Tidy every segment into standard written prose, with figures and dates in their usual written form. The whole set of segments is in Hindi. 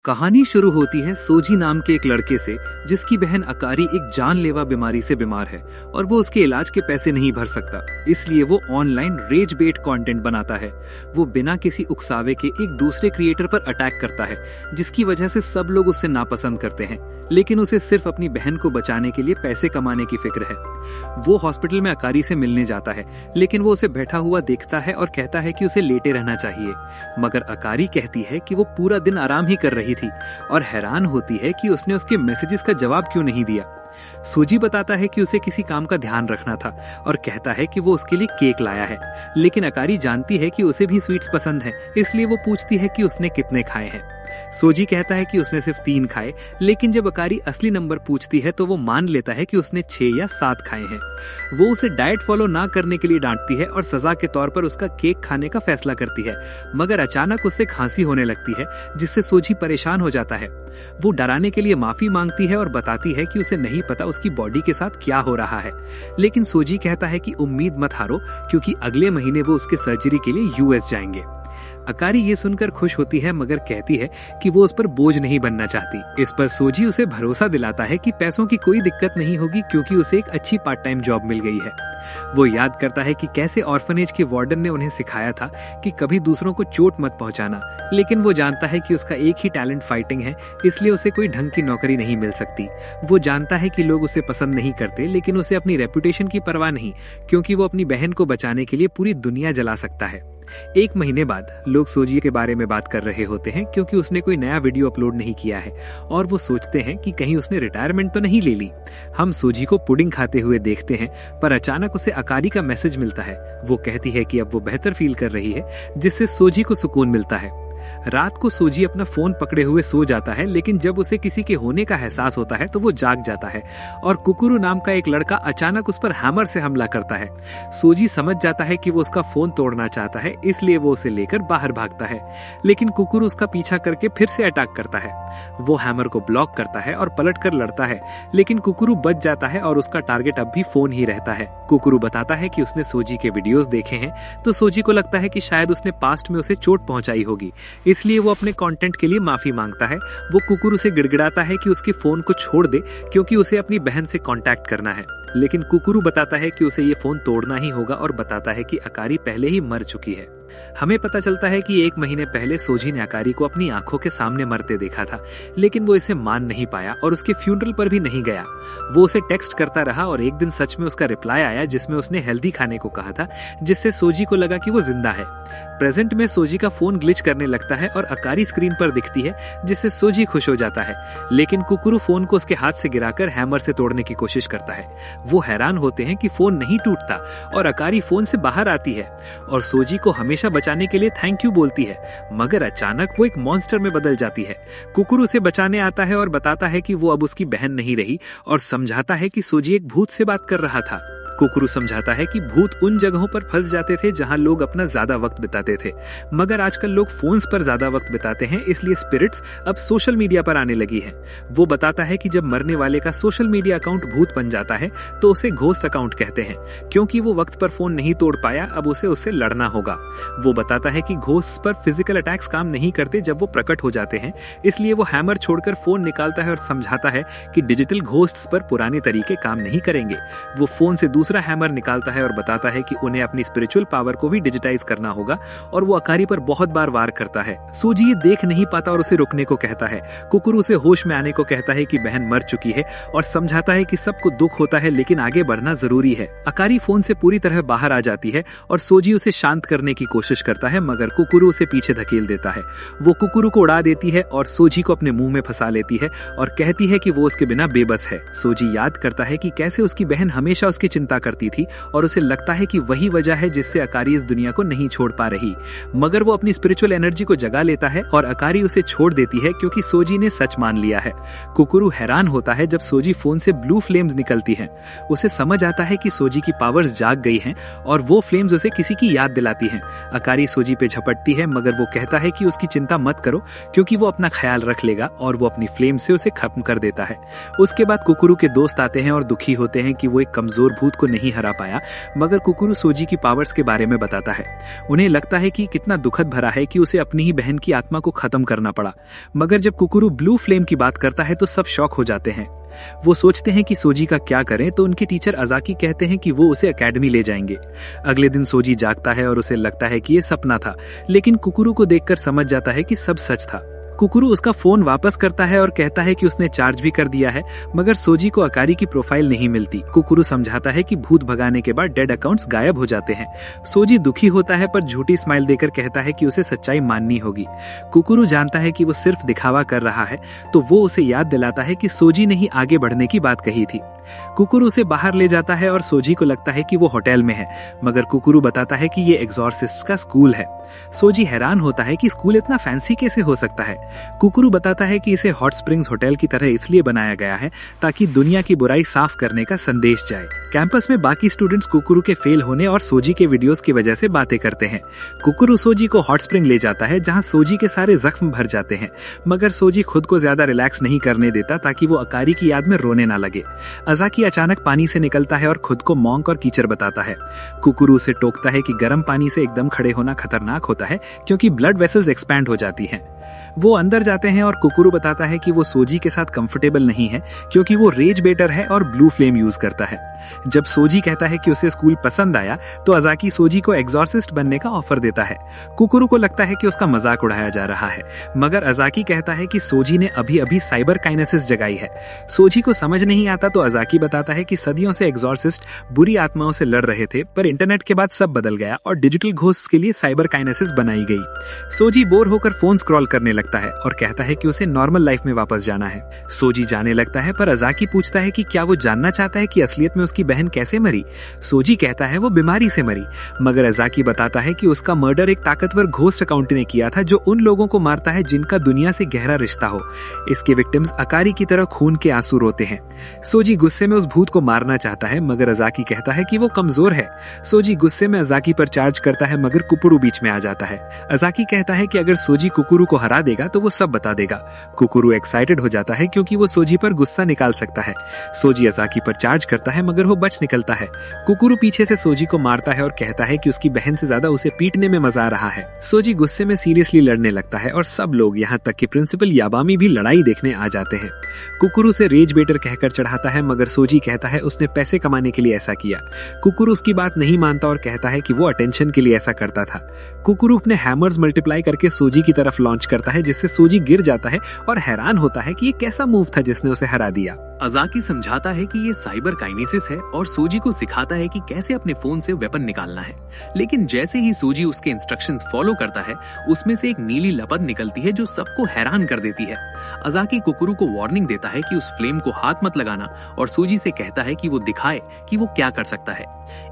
कहानी शुरू होती है सोजी नाम के एक लड़के से जिसकी बहन अकारी एक जानलेवा बीमारी से बीमार है और वो उसके इलाज के पैसे नहीं भर सकता, इसलिए वो ऑनलाइन रेज बेट कंटेंट बनाता है। वो बिना किसी उकसावे के एक दूसरे क्रिएटर पर अटैक करता है जिसकी वजह से सब लोग उससे नापसंद करते हैं, लेकिन उसे सिर्फ अपनी बहन को बचाने के लिए पैसे कमाने की फिक्र है। वो हॉस्पिटल में अकारी से मिलने जाता है, लेकिन वो उसे बैठा हुआ देखता है और कहता है कि उसे लेटे रहना चाहिए, मगर अकारी कहती है कि वो पूरा दिन आराम ही कर रही थी और हैरान होती है कि उसने उसके मैसेजेस का जवाब क्यों नहीं दिया। सूजी बताता है कि उसे किसी काम का ध्यान रखना था और कहता है कि वो उसके लिए केक लाया है, लेकिन अकारी जानती है कि उसे भी स्वीट्स पसंद है, इसलिए वो पूछती है कि उसने कितने खाए हैं। सोजी कहता है कि उसने सिर्फ 3 खाए, लेकिन जब अकारी असली नंबर पूछती है तो वो मान लेता है कि उसने 6 या 7 खाए हैं। वो उसे डाइट फॉलो ना करने के लिए डांटती है और सजा के तौर पर उसका केक खाने का फैसला करती है, मगर अचानक उससे खांसी होने लगती है जिससे सोजी परेशान हो जाता है। वो डराने के लिए माफी मांगती है और बताती है कि उसे नहीं पता उसकी बॉडी के साथ क्या हो रहा है, लेकिन सोजी कहता है कि उम्मीद मत हारो क्योंकि अगले महीने वो उसके सर्जरी के लिए यूएस जाएंगे। अकारी ये सुनकर खुश होती है, मगर कहती है कि वो उस पर बोझ नहीं बनना चाहती। इस पर सोजी उसे भरोसा दिलाता है कि पैसों की कोई दिक्कत नहीं होगी क्योंकि उसे एक अच्छी पार्ट टाइम जॉब मिल गई है। वो याद करता है कि कैसे ऑर्फनेज के वार्डन ने उन्हें सिखाया था कि कभी दूसरों को चोट मत पहुंचाना, लेकिन वो जानता है कि उसका एक ही टैलेंट फाइटिंग है, इसलिए उसे कोई ढंग की नौकरी नहीं मिल सकती। वो जानता है कि लोग उसे पसंद नहीं करते, लेकिन उसे अपनी रेपुटेशन की परवाह नहीं, क्योंकि वो अपनी बहन को बचाने के लिए पूरी दुनिया जला सकता है। 1 महीने बाद लोग सोजी के बारे में बात कर रहे होते हैं क्योंकि उसने कोई नया वीडियो अपलोड नहीं किया है और वो सोचते हैं कि कहीं उसने रिटायरमेंट तो नहीं ले ली। हम सोजी को पुडिंग खाते हुए देखते हैं, पर अचानक उसे अकारी का मैसेज मिलता है। वो कहती है कि अब वो बेहतर फील कर रही है, जिससे सोजी को सुकून मिलता है। रात को सोजी अपना फोन पकड़े हुए सो जाता है, लेकिन जब उसे किसी के होने का एहसास होता है तो वो जाग जाता है और कुकुरू नाम का एक लड़का अचानक उस पर हैमर से हमला करता है। सोजी समझ जाता है कि वो उसका फोन तोड़ना चाहता है, इसलिए वो उसे लेकर बाहर भागता है, लेकिन कुकुरू उसका पीछा करके फिर से अटैक करता है। वो हैमर को ब्लॉक करता है और पलट कर लड़ता है, लेकिन कुकुरू बच जाता है और उसका टारगेट अब भी फोन ही रहता है। कुकुरू बताता है कि उसने सोजी के वीडियोस देखे हैं, तो सोजी को लगता है कि शायद उसने पास्ट में उसे चोट पहुंचाई होगी, इसलिए वो अपने कंटेंट के लिए माफी मांगता है। वो कुकुरू से गिड़गिड़ाता है कि उसके फोन को छोड़ दे क्योंकि उसे अपनी बहन से कांटेक्ट करना है, लेकिन कुकुरू बताता है कि उसे ये फोन तोड़ना ही होगा और बताता है कि अकारी पहले ही मर चुकी है। हमें पता चलता है कि 1 महीने पहले सोजी ने अकारी को अपनी आंखों के सामने मरते देखा था, लेकिन वो इसे मान नहीं पाया और उसके फ्यूनरल पर भी नहीं गया। वो उसे टेक्स्ट करता रहा और एक दिन सच में उसका रिप्लाई आया जिसमें उसने हेल्दी खाने को कहा था, जिससे सोजी को लगा कि वो जिंदा है। प्रेजेंट में सोजी का फोन ग्लिच करने लगता है और अकारी स्क्रीन पर दिखती है, जिससे सोजी खुश हो जाता है, लेकिन कुकुरू फोन को उसके हाथ से गिराकर हैमर से तोड़ने की कोशिश करता है। वो हैरान होते हैं कि फोन नहीं टूटता और अकारी फोन से बाहर आती है और सोजी को हमेशा बचाने के लिए थैंक यू बोलती है, मगर अचानक वो एक मॉन्स्टर में बदल जाती है। कुकुरू उसे बचाने आता है और बताता है कि वो अब उसकी बहन नहीं रही और समझाता है कि सोजी एक भूत से बात कर रहा था। कुकुरू समझाता है कि भूत उन जगहों पर फंस जाते थे जहां लोग अपना ज्यादा वक्त बिताते थे, मगर आजकल लोग फोन्स पर ज्यादा वक्त बिताते हैं, इसलिए स्पिरिट्स अब सोशल मीडिया पर आने लगी है। वो बताता है कि जब मरने वाले का सोशल मीडिया अकाउंट भूत बन जाता है तो उसे घोस्ट अकाउंट कहते हैं, क्योंकि वो वक्त पर फोन नहीं तोड़ पाया, अब उसे उससे लड़ना होगा। वो बताता है कि घोस्ट पर फिजिकल अटैक्स काम नहीं करते जब वो प्रकट हो जाते हैं, इसलिए वो हैमर छोड़कर फोन निकालता है और समझाता है कि डिजिटल घोस्ट्स पर पुराने तरीके काम नहीं करेंगे। वो फोन से दूसरा हैमर निकालता है और बताता है कि उन्हें अपनी स्पिरिचुअल पावर को भी डिजिटाइज करना होगा और वो अकारी पर बहुत बार वार करता है। सोजी ये देख नहीं पाता और उसे रुकने को कहता है। कुकुरू उसे होश में आने को कहता है कि बहन मर चुकी है और समझाता है कि सबको दुख होता है, लेकिन आगे बढ़ना जरूरी है। अकारी फोन से पूरी तरह बाहर आ जाती है और सोजी उसे शांत करने की कोशिश करता है, मगर कुकुरू उसे पीछे धकेल देता है। वो कुकुरू को उड़ा देती है और सोजी को अपने मुंह में फंसा लेती है और कहती है कि वो उसके बिना बेबस है। सोजी याद करता है कि कैसे उसकी बहन हमेशा उसकी चिंता करती थी और उसे लगता है कि वही वजह है जिससे अकारी इस दुनिया को नहीं छोड़ पा रही, मगर वो अपनी स्पिरिचुअल एनर्जी को जगा लेता है और अकारी उसे छोड़ देती है क्योंकि सोजी ने सच मान लिया है। कुकुरू हैरान होता है जब सोजी फोन से ब्लू फ्लेम्स निकलती हैं। उसे समझ आता है कि सोजी की पावर्स जाग गई हैं और वो फ्लेम्स उसे किसी की याद दिलाती हैं। अकारी सोजी पे झपटती है, मगर वो कहता है कि उसकी चिंता मत करो क्योंकि वो अपना ख्याल रख लेगा और वो अपनी फ्लेम से उसे खत्म कर देता है। उसके बाद कुकुरू के दोस्त आते हैं और दुखी होते हैं कि वो एक कमजोर भूत को को नहीं हरा पाया, मगर कुकुरू सोजी की पावर्स के बारे में बताता है। उन्हें लगता है कि कितना दुखद भरा है कि उसे अपनी ही बहन की आत्मा को खत्म करना पड़ा। मगर जब कुकुरू ब्लू फ्लेम की बात करता है तो सब शॉक हो जाते हैं। वो सोचते हैं कि सोजी का क्या करें, तो उनके टीचर अजाकी कहते हैं कि वो उसे एकेडमी ले जाएंगे। अगले दिन सोजी जागता है और उसे लगता है कि ये सपना था, लेकिन कुकुरू को देखकर समझ जाता है कि सब सच था। कुकुरू उसका फोन वापस करता है और कहता है कि उसने चार्ज भी कर दिया है, मगर सोजी को अकारी की प्रोफाइल नहीं मिलती। कुकुरू समझाता है कि भूत भगाने के बाद डेड अकाउंट्स गायब हो जाते हैं। सोजी दुखी होता है पर झूठी स्माइल देकर कहता है कि उसे सच्चाई माननी होगी। कुकुरू जानता है कि वो सिर्फ दिखावा कर रहा है, तो वो उसे याद दिलाता है कि सोजी ने ही आगे बढ़ने की बात कही थी। कुकुरू उसे बाहर ले जाता है और सोजी को लगता है कि वो होटल में है, मगर कुकुरू बताता है कि ये एग्जॉर्सिस्ट का स्कूल है। सोजी हैरान होता है कि स्कूल इतना फैंसी कैसे हो सकता है। कुकुरू बताता है कि इसे हॉट स्प्रिंग्स होटल की तरह इसलिए बनाया गया है ताकि दुनिया की बुराई साफ करने का संदेश जाए। कैंपस में बाकी स्टूडेंट्स कुकुरू के फेल होने और सोजी के वीडियोस की वजह से बातें करते हैं। कुकुरू सोजी को हॉट स्प्रिंग ले जाता है जहां सोजी के सारे जख्म भर जाते हैं, मगर सोजी खुद को ज्यादा रिलैक्स नहीं करने देता ताकि वो अकारी की याद में रोने ना लगे। अजाकी अचानक पानी से निकलता है और खुद को मॉन्क और कीचड़ बताता है। कुकुरू उसे टोकता है कि गर्म पानी से एकदम खड़े होना खतरनाक होता है क्योंकि ब्लड वेसल्स एक्सपैंड हो जाती हैं। वो अंदर जाते हैं और कुकुरू बताता है कि वो सोजी के साथ कंफर्टेबल नहीं है क्योंकि वो रेज बेटर है और ब्लू फ्लेम यूज करता है। जब सोजी कहता है कि उसे स्कूल पसंद आया, तो अजाकी सोजी को एग्जॉर्सिस्ट बनने का ऑफर देता है। कुकुरू को लगता है कि उसका मजाक उड़ाया जा रहा है, मगर अजाकी कहता है कि सोजी ने अभी अभी साइबर काइनेसिस जगाई है। सोजी को समझ नहीं आता तो अजाकी बताता है कि सदियों से एग्जॉर्सिस्ट बुरी आत्माओं से लड़ रहे थे, पर इंटरनेट के बाद सब बदल गया और डिजिटल घोस्ट के लिए साइबर काइनेसिस बनाई गई। सोजी बोर होकर फोन स्क्रॉल करने लगता है और कहता है कि उसे नॉर्मल लाइफ में वापस जाना है। सोजी जाने लगता है, पर अजाकी पूछता है कि क्या वो जानना चाहता है कि असलियत में उसकी बहन कैसे मरी। सोजी कहता है वो बीमारी से मरी, मगर अजाकी बताता है कि उसका मर्डर एक ताकतवर घोस्ट अकाउंट ने किया था जो उन लोगों को मारता है जिनका दुनिया से गहरा रिश्ता हो। इसके विक्टिम्स अकारी की तरह खून के आंसू रोते हैं। सोजी गुस्से में उस भूत को मारना चाहता है, मगर अजाकी कहता है कि वो कमजोर है। सोजी गुस्से में अजाकी पर चार्ज करता है, मगर कुकुरू बीच में आ जाता है। अजाकी कहता है कि अगर सोजी कुकुरू को हरा देगा तो वो सब बता देगा। कुकुरू एक्साइटेड हो जाता है क्योंकि वो सोजी पर गुस्सा निकाल सकता है। सोजी अजाकी पर चार्ज करता है, मगर वो बच निकलता है। कुकुरू पीछे से सोजी को मारता है और कहता है कि उसकी बहन से ज्यादा उसे पीटने में मजा आ रहा है। सोजी गुस्से में सीरियसली लड़ने लगता है और सब लोग, यहाँ तक कि प्रिंसिपल याबामी भी लड़ाई देखने आ जाते हैं। कुकुरू से रेज बेटर कहकर चढ़ाता है, मगर सोजी कहता है उसने पैसे कमाने के लिए ऐसा किया। कुकुरू उसकी बात नहीं मानता और कहता है कि वो अटेंशन के लिए ऐसा करता था। कुकुरू अपने हैमर्स मल्टीप्लाई करके सोजी की तरफ लॉन्च करता है, जिससे सोजी गिर जाता है और हैरान होता है कि ये कैसा मूव था जिसने उसे हरा दिया। अजाकी समझाता है कि ये साइबर काइनेसिस है और सोजी को सिखाता है कि कैसे अपने फोन से वेपन निकालना है। लेकिन जैसे ही सोजी उसके इंस्ट्रक्शंस फॉलो करता है, उसमें से एक नीली लपट निकलती है जो सबको हैरान कर देती है। अजाकी कुकुरू को वार्निंग देता है कि उस फ्लेम को हाथ मत लगाना और सोजी से कहता है कि वो दिखाए कि वो क्या कर सकता है।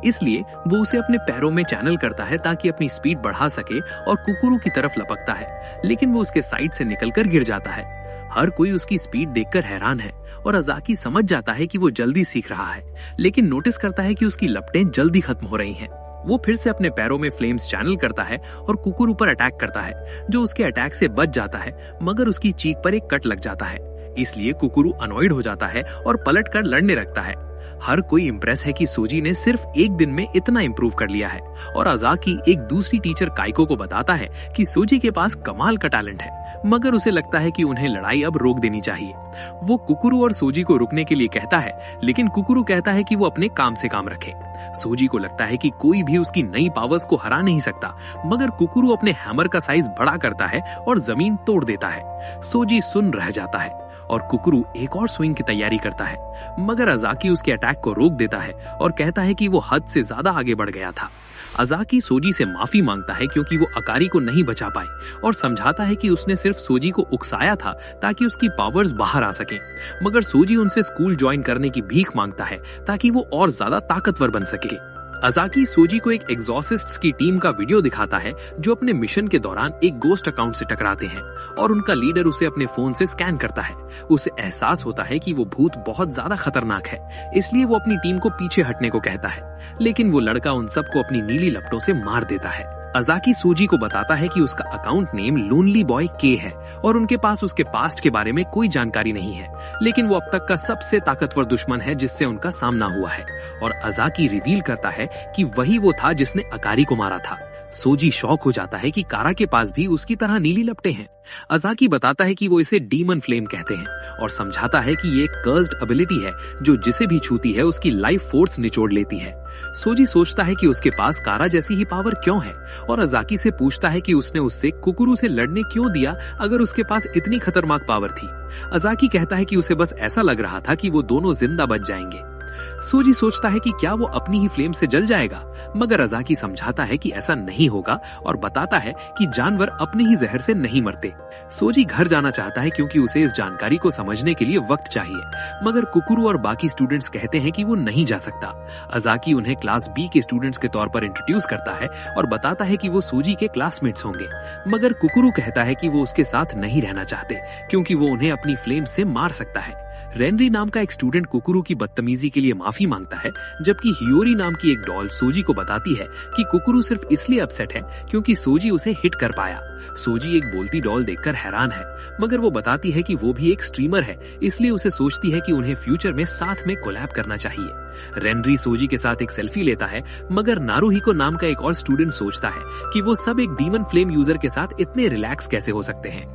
इसलिए वो उसे अपने पैरों में चैनल करता है ताकि अपनी स्पीड बढ़ा सके और कुकुरू की तरफ लपकता है, लेकिन वो उसके साइड से निकलकर गिर जाता है। हर कोई उसकी स्पीड देखकर हैरान है और अजाकी समझ जाता है कि वो जल्दी सीख रहा है, लेकिन नोटिस करता है कि उसकी लपटें जल्दी खत्म हो रही हैं। वो फिर से अपने पैरों में फ्लेम्स चैनल करता है और कुकुरू पर अटैक करता है, जो उसके अटैक से बच जाता है, मगर उसकी चीख पर एक कट लग जाता है। इसलिए कुकुरू अनॉयड हो जाता है और पलट कर लड़ने लगता है। हर कोई इम्प्रेस है कि सोजी ने सिर्फ एक दिन में इतना इम्प्रूव कर लिया है और अजाकी एक दूसरी टीचर काइको को बताता है कि सोजी के पास कमाल का टैलेंट है, मगर उसे लगता है कि उन्हें लड़ाई अब रोक देनी चाहिए। वो कुकुरू और सोजी को रुकने के लिए कहता है, लेकिन कुकुरू कहता है कि वो अपने काम से काम रखे। सोजी को लगता है कि कोई भी उसकी नई पावर्स को हरा नहीं सकता, मगर कुकुरू अपने हैमर का साइज बड़ा करता है और जमीन तोड़ देता है। सोजी सुन रह जाता है और कुकुरू एक और स्विंग की तैयारी करता है, मगर अजाकी उसके अटैक को रोक देता है और कहता है कि वो हद से ज्यादा आगे बढ़ गया था। अजाकी सोजी से माफी मांगता है क्योंकि वो अकारी को नहीं बचा पाए और समझाता है कि उसने सिर्फ सोजी को उकसाया था ताकि उसकी पावर्स बाहर आ सकें, मगर सोजी उनसे स्कूल ज्वाइन करने की भीख मांगता है ताकि वो और ज्यादा ताकतवर बन सके। अजाकी सोजी को एक एग्जॉर्सिस्ट्स की टीम का वीडियो दिखाता है जो अपने मिशन के दौरान एक गोस्ट अकाउंट से टकराते हैं और उनका लीडर उसे अपने फोन से स्कैन करता है। उसे एहसास होता है कि वो भूत बहुत ज्यादा खतरनाक है, इसलिए वो अपनी टीम को पीछे हटने को कहता है, लेकिन वो लड़का उन सबको अपनी नीली लपटों से मार देता है। अजाकी सूजी को बताता है कि उसका अकाउंट नेम लोनली बॉय के है और उनके पास उसके पास्ट के बारे में कोई जानकारी नहीं है, लेकिन वो अब तक का सबसे ताकतवर दुश्मन है जिससे उनका सामना हुआ है। और अजाकी रिवील करता है कि वही वो था जिसने अकारी को मारा था। सोजी शॉक हो जाता है कि कारा के पास भी उसकी तरह नीली लपटें हैं। अजाकी बताता है कि वो इसे डीमन फ्लेम कहते हैं और समझाता है कि ये एक कर्स्ड एबिलिटी है जो जिसे भी छूती है उसकी लाइफ फोर्स निचोड़ लेती है। सोजी सोचता है कि उसके पास कारा जैसी ही पावर क्यों है और अजाकी से पूछता है कि उसने उससे कुकुरू से लड़ने क्यों दिया अगर उसके पास इतनी खतरनाक पावर थी। अजाकी कहता है कि उसे बस ऐसा लग रहा था कि वो दोनों जिंदा बच जाएंगे। सोजी सोचता है कि क्या वो अपनी ही फ्लेम से जल जाएगा, मगर अजाकी समझाता है कि ऐसा नहीं होगा और बताता है कि जानवर अपने ही जहर से नहीं मरते। सोजी घर जाना चाहता है क्योंकि उसे इस जानकारी को समझने के लिए वक्त चाहिए, मगर कुकुरू और बाकी स्टूडेंट्स कहते हैं कि वो नहीं जा सकता। अजाकी उन्हें क्लास बी के स्टूडेंट्स के तौर पर इंट्रोड्यूस करता है और बताता है कि वो सोजी के क्लासमेट्स होंगे, मगर कुकुरू कहता है कि वो उसके साथ नहीं रहना चाहते क्योंकि वो उन्हें अपनी फ्लेम से मार सकता है। रेनरी नाम का एक स्टूडेंट कुकुरू की बदतमीजी के लिए माफी मांगता है, जबकि हियोरी नाम की एक डॉल सोजी को बताती है कि कुकुरू सिर्फ इसलिए अपसेट है क्योंकि सोजी उसे हिट कर पाया। सोजी एक बोलती डॉल देखकर हैरान है, मगर वो बताती है कि वो भी एक स्ट्रीमर है, इसलिए उसे सोचती है कि उन्हें फ्यूचर में साथ में कोलैब करना चाहिए। रेनरी सोजी के साथ एक सेल्फी लेता है, मगर नारुहिको नाम का एक और स्टूडेंट सोचता है कि वो सब एक डीमन फ्लेम यूजर के साथ इतने रिलैक्स कैसे हो सकते हैं।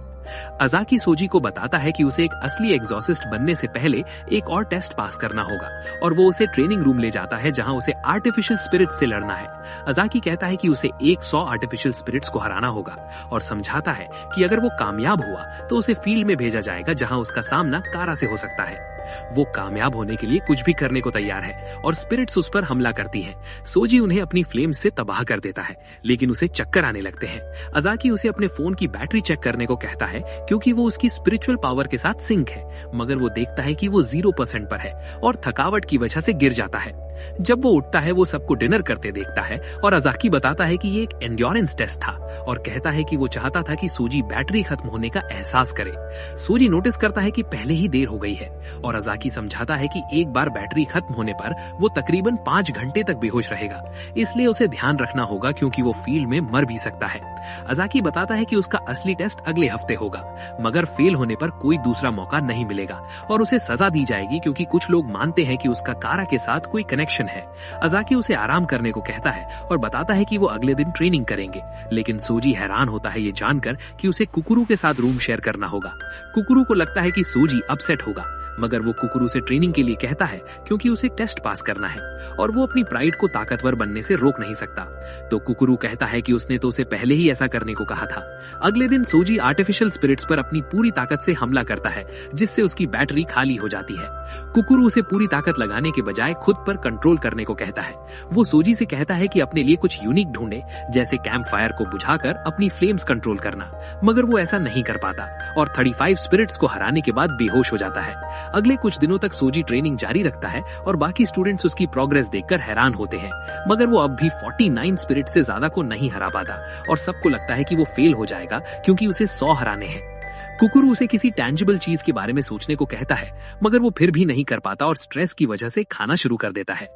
अजाकी सोजी को बताता है कि उसे एक असली एग्जॉसिस्ट बनने से पहले एक और टेस्ट पास करना होगा और वो उसे ट्रेनिंग रूम ले जाता है जहां उसे आर्टिफिशियल स्पिरिट्स से लड़ना है। अजाकी कहता है कि उसे 100 आर्टिफिशियल स्पिरिट्स को हराना होगा और समझाता है कि अगर वो कामयाब हुआ तो उसे फील्ड में भेजा जाएगा जहां उसका सामना कारा से हो सकता है। वो कामयाब होने के लिए कुछ भी करने को तैयार है और स्पिरिट्स उस पर हमला करती हैं। सोजी उन्हें अपनी फ्लेम से तबाह कर देता है, लेकिन उसे चक्कर आने लगते हैं। अजाकी उसे अपने फोन की बैटरी चेक करने को कहता है क्योंकि वो उसकी स्पिरिचुअल पावर के साथ सिंक है, मगर वो देखता है कि वो 0% पर है और थकावट की वजह से गिर जाता है। जब वो उठता है वो सबको डिनर करते देखता है और अजाकी बताता है कि ये एक एंड्योरेंस टेस्ट था और कहता है कि वो चाहता था कि सोजी बैटरी खत्म होने का एहसास करे। सोजी नोटिस करता है कि पहले ही देर हो गई है और अजाकी समझाता है कि एक बार बैटरी खत्म होने पर वो तकरीबन 5 घंटे तक बेहोश रहेगा, इसलिए उसे ध्यान रखना होगा क्योंकि वो फील्ड में मर भी सकता है। अजाकी बताता है कि उसका असली टेस्ट अगले हफ्ते होगा, मगर फेल होने पर कोई दूसरा मौका नहीं मिलेगा और उसे सजा दी जाएगी क्योंकि कुछ लोग मानते हैं कि उसका कारा के साथ कोई कनेक्शन है। अजाकी उसे आराम करने को कहता है और बताता है कि वो अगले दिन ट्रेनिंग करेंगे, लेकिन सोजी हैरान होता है ये जानकर कि उसे कुकुरू के साथ रूम शेयर करना होगा। कुकुरू को लगता है कि सोजी अपसेट होगा, मगर वो कुकुरू से ट्रेनिंग के लिए कहता है क्योंकि उसे टेस्ट पास करना है और वो अपनी प्राइड को ताकतवर बनने से रोक नहीं सकता। तो कुकुरू कहता है कि उसने तो उसे पहले ही ऐसा करने को कहा था। अगले दिन सोजी आर्टिफिशियल स्पिरिट्स पर अपनी पूरी ताकत से हमला करता है, जिससे उसकी बैटरी खाली हो जाती है। कुकुरू उसे पूरी ताकत लगाने के बजाय खुद पर कंट्रोल करने को कहता है। वो सोजी से कहता है कि अपने लिए कुछ यूनिक ढूंढे, जैसे कैंप फायर को बुझाकर अपनी फ्लेम्स कंट्रोल करना, मगर वो ऐसा नहीं कर पाता और 35 स्पिरिट्स को हराने के बाद बेहोश हो जाता है। अगले कुछ दिनों तक सोजी ट्रेनिंग जारी रखता है और बाकी स्टूडेंट्स उसकी प्रोग्रेस देखकर हैरान होते हैं, मगर वो अब भी 49 स्पिरिट से ज्यादा को नहीं हरा पाता और सबको लगता है कि वो फेल हो जाएगा क्योंकि उसे 100 हराने हैं। कुकुरू उसे किसी टैंजिबल चीज के बारे में सोचने को कहता है, मगर वो फिर भी नहीं कर पाता और स्ट्रेस की वजह से खाना शुरू कर देता है।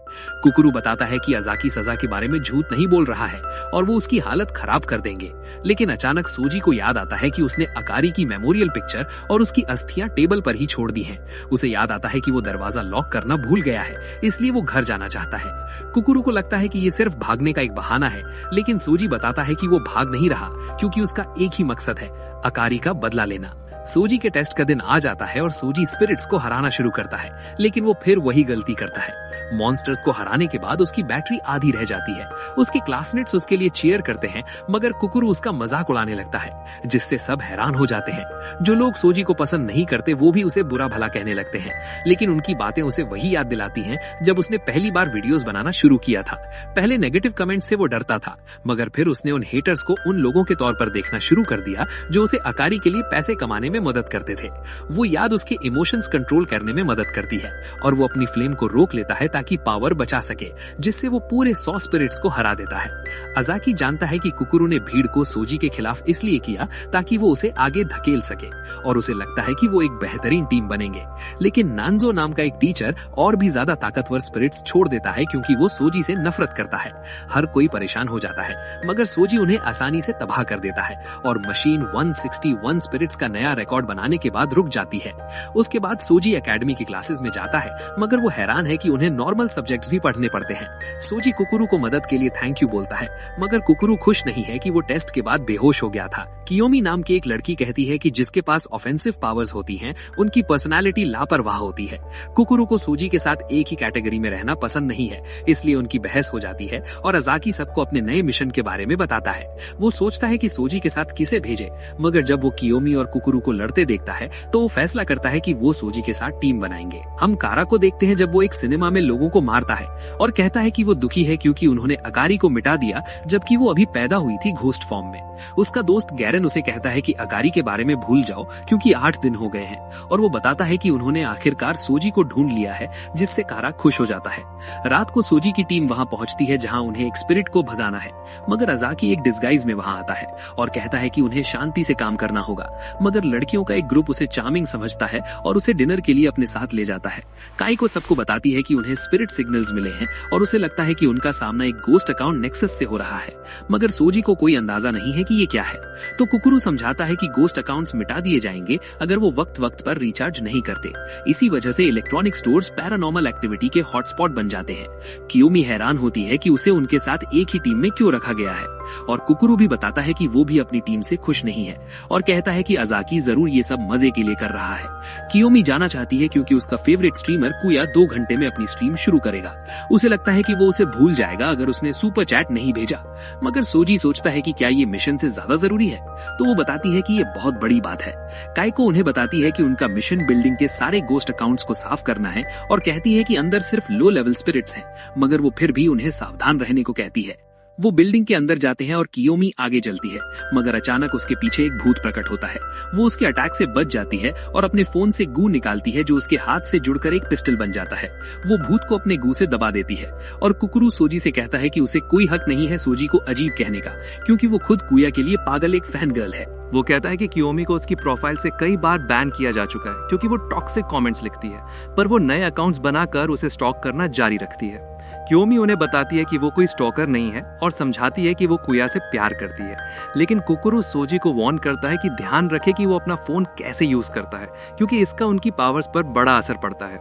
कुकुरू बताता है कि अजाकी सजा के बारे में झूठ नहीं बोल रहा है और वो उसकी हालत खराब कर देंगे, लेकिन अचानक सोजी को याद आता है कि उसने अकारी की मेमोरियल पिक्चर और उसकी अस्थियां टेबल पर ही छोड़ दी हैं। उसे याद आता है कि वो दरवाजा लॉक करना भूल गया है, इसलिए वो घर जाना चाहता है। कुकुरू को लगता है कि ये सिर्फ भागने का एक बहाना है, लेकिन सोजी बताता है कि वो भाग नहीं रहा क्योंकि उसका एक ही मकसद है, अकारी का बदला लेना। सोजी के टेस्ट का दिन आ जाता है और सोजी स्पिरिट्स को हराना शुरू करता है, लेकिन वो फिर वही गलती करता है। मॉन्स्टर्स को हराने के बाद उसकी बैटरी आधी रह जाती है। उसके क्लासमेट्स उसके लिए चीयर करते हैं, मगर कुकुरू उसका मजाक उड़ाने लगता है, जिससे सब हैरान हो जाते हैं। जो लोग सोजी को पसंद नहीं करते वो भी उसे बुरा भला कहने लगते हैं, लेकिन उनकी बातें उसे वही याद दिलाती हैं जब उसने पहली बार वीडियोस बनाना शुरू किया था। पहले नेगेटिव कमेंट से वो डरता था, मगर फिर उसने उन हेटर्स को उन लोगों के तौर पर देखना शुरू कर दिया जो उसे अकारी के लिए पैसे कमाने में मदद करते थे। वो याद उसके इमोशंस कंट्रोल करने में मदद करती है और वो अपनी फ्लेम को रोक लेता है ताकि पावर बचा सके, जिससे वो पूरे 100 स्पिरिट्स को हरा देता है। अजाकी जानता है कि कुकुरु ने भीड़ को सोजी के खिलाफ इसलिए किया ताकि वो उसे आगे धकेल सके और उसे लगता है कि वो एक बेहतरीन टीम बनेंगे। लेकिन नांजो नाम का एक टीचर और भी ज्यादा ताकतवर स्पिरिट्स छोड़ देता है क्योंकि वो सोजी से नफरत करता है। हर कोई परेशान हो जाता है, मगर सोजी उन्हें आसानी से तबाह कर देता है और मशीन 161 स्पिरिट्स का नया रिकॉर्ड बनाने के बाद रुक जाती है। उसके बाद सोजी एकेडमी की क्लासेस में जाता है, मगर वो हैरान है कि उन्हें नॉर्मल सब्जेक्ट्स भी पढ़ने पड़ते हैं। सोजी कुकुरु को मदद के लिए थैंक यू बोलता है, मगर कुकुरु खुश नहीं है कि वो टेस्ट के बाद बेहोश हो गया था। कियोमी नाम की एक लड़की कहती है कि जिसके पास ऑफेंसिव पावर्स होती हैं, उनकी पर्सनालिटी लापरवाह होती है। कुकुरु को सोजी के साथ एक ही कैटेगरी में रहना पसंद नहीं है, इसलिए उनकी बहस हो जाती है और अजाकी सबको अपने नए मिशन के बारे में बताता है। वो सोचता है कि सोजी के साथ किसे भेजे, मगर जब वो कियोमी और कुकुरु को लड़ते देखता है तो वो फैसला करता है कि वो सोजी के साथ टीम बनाएंगे। हम कारा को देखते हैं जब वो एक सिनेमा में लोगों को मारता है और कहता है कि वो दुखी है क्योंकि उन्होंने अगारी को मिटा दिया जबकि वो अभी पैदा हुई थी घोस्ट फॉर्म में। उसका दोस्त गैरन उसे कहता है कि अगारी के बारे में भूल जाओ क्योंकि 8 दिन हो गए हैं, और वो बताता है कि उन्होंने आखिरकार सोजी को ढूंढ लिया है, जिससे कारा खुश हो जाता है। रात को सोजी की टीम वहां पहुंचती है जहां उन्हें एक स्पिरिट को भगाना है, मगर अजाकी एक डिस्गाइज में वहां आता है और कहता है कि उन्हें शांति से काम करना होगा। मगर लड़कियों का एक ग्रुप उसे चार्मिंग समझता है और उसे डिनर के लिए अपने साथ ले जाता है। काई को सबको बताती है कि उन्हें स्पिरिट सिग्नल्स मिले हैं और उसे लगता है कि उनका सामना एक गोस्ट अकाउंट नेक्सस से हो रहा है, मगर सोजी को कोई अंदाजा नहीं है कि ये क्या है। तो कुकुरु समझाता है कि गोस्ट अकाउंट्स मिटा दिए जाएंगे अगर वो वक्त वक्त पर रिचार्ज नहीं करते। इसी वजह से इलेक्ट्रॉनिक स्टोर्स पैरानॉर्मल एक्टिविटी के हॉटस्पॉट बन जाते हैं। कियोमी हैरान होती है कि उसे उनके साथ एक ही टीम में क्यों रखा गया है, और कुकुरु भी बताता है कि वो भी अपनी टीम से खुश नहीं है और कहता है कि अजाकी जरूर ये सब मजे के लिए कर रहा है। कियोमी जाना चाहती है क्योंकि उसका फेवरेट स्ट्रीमर कुया 2 घंटे में अपनी स्ट्रीम शुरू करेगा। उसे लगता है कि वो उसे भूल जाएगा अगर उसने सुपर चैट नहीं भेजा, मगर सोजी सोचता है कि क्या ये मिशन से ज्यादा जरूरी है, तो वो बताती है कि ये बहुत बड़ी बात है। काइको उन्हें बताती है कि उनका मिशन बिल्डिंग के सारे गोस्ट अकाउंट्स को साफ करना है और कहती है कि अंदर सिर्फ लो लेवल स्पिरिट्स हैं, मगर वो फिर भी उन्हें सावधान रहने को कहती है। वो बिल्डिंग के अंदर जाते हैं और कियोमी आगे चलती है, मगर अचानक उसके पीछे एक भूत प्रकट होता है। वो उसके अटैक से बच जाती है और अपने फोन से गू निकालती है जो उसके हाथ से जुड़कर एक पिस्टल बन जाता है। वो भूत को अपने गू से दबा देती है और कुकुरु सोजी से कहता है कि उसे कोई हक नहीं है सोजी को अजीब कहने का, क्योंकि वो खुद कुया के लिए पागल एक फैन गर्ल है। वो कहता है कि कियोमी को उसकी प्रोफाइल से कई बार बैन किया जा चुका है क्योंकि वो टॉक्सिक कमेंट्स लिखती है, पर वो नए अकाउंट्स बनाकर उसे स्टॉक करना जारी रखती है। कियोमी उन्हें बताती है कि वो कोई स्टॉकर नहीं है और समझाती है कि वो कुया से प्यार करती है, लेकिन कुकुरु सोजी को वार्न करता है कि ध्यान रखे कि वो अपना फोन कैसे यूज करता है क्योंकि इसका उनकी पावर्स पर बड़ा असर पड़ता है।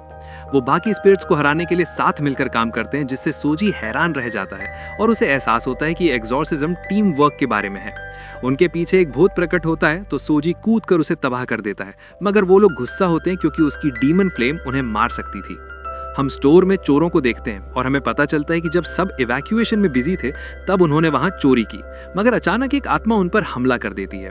वो बाकी स्पिरिट्स को हराने के लिए साथ मिलकर काम करते हैं, जिससे सोजी हैरान रह जाता है और उसे एहसास होता है कि एग्जॉर्सिज्म टीम वर्क के बारे में है। उनके पीछे एक भूत प्रकट होता है तो सोजी कूद कर उसे तबाह कर देता है, मगर वो लोग गुस्सा होते हैं क्योंकि उसकी डीमन फ्लेम उन्हें मार सकती थी। हम स्टोर में चोरों को देखते हैं और हमें पता चलता है कि जब सब इवैक्यूएशन में बिजी थे तब उन्होंने वहां चोरी की, मगर अचानक एक आत्मा उन पर हमला कर देती है।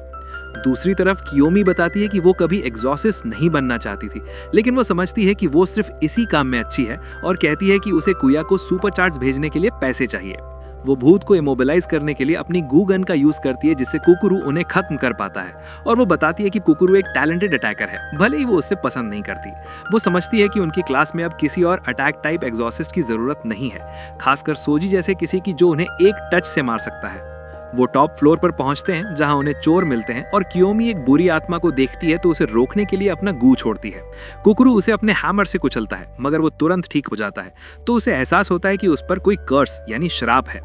दूसरी तरफ कियोमी बताती है कि वो कभी एग्जॉसिस्ट नहीं बनना चाहती थी, लेकिन वो समझती है कि वो सिर्फ इसी काम में अच्छी है और कहती है कि उसे कुया को सुपर चार्ट्स भेजने के लिए पैसे चाहिए। वो भूत को इमोबिलाइज करने के लिए अपनी गू गन का यूज करती है, जिससे कुकुरु उन्हें खत्म कर पाता है, और वो बताती है कि कुकुरु एक टैलेंटेड अटैकर है, भले ही वो उससे पसंद नहीं करती। वो समझती है कि उनकी क्लास में अब किसी और अटैक टाइप एग्जॉसिस्ट की जरूरत नहीं है, खासकर सोजी जैसे किसी की जो उन्हें एक टच से मार सकता है। वो टॉप फ्लोर पर पहुंचते हैं जहां उन्हें चोर मिलते हैं और कियोमी एक बुरी आत्मा को देखती है तो उसे रोकने के लिए अपना गू छोड़ती है। कुकुरु उसे अपने हैमर से कुचलता है, मगर वो तुरंत ठीक हो जाता है, तो उसे एहसास होता है कि उस पर कोई कर्स यानी श्राप है।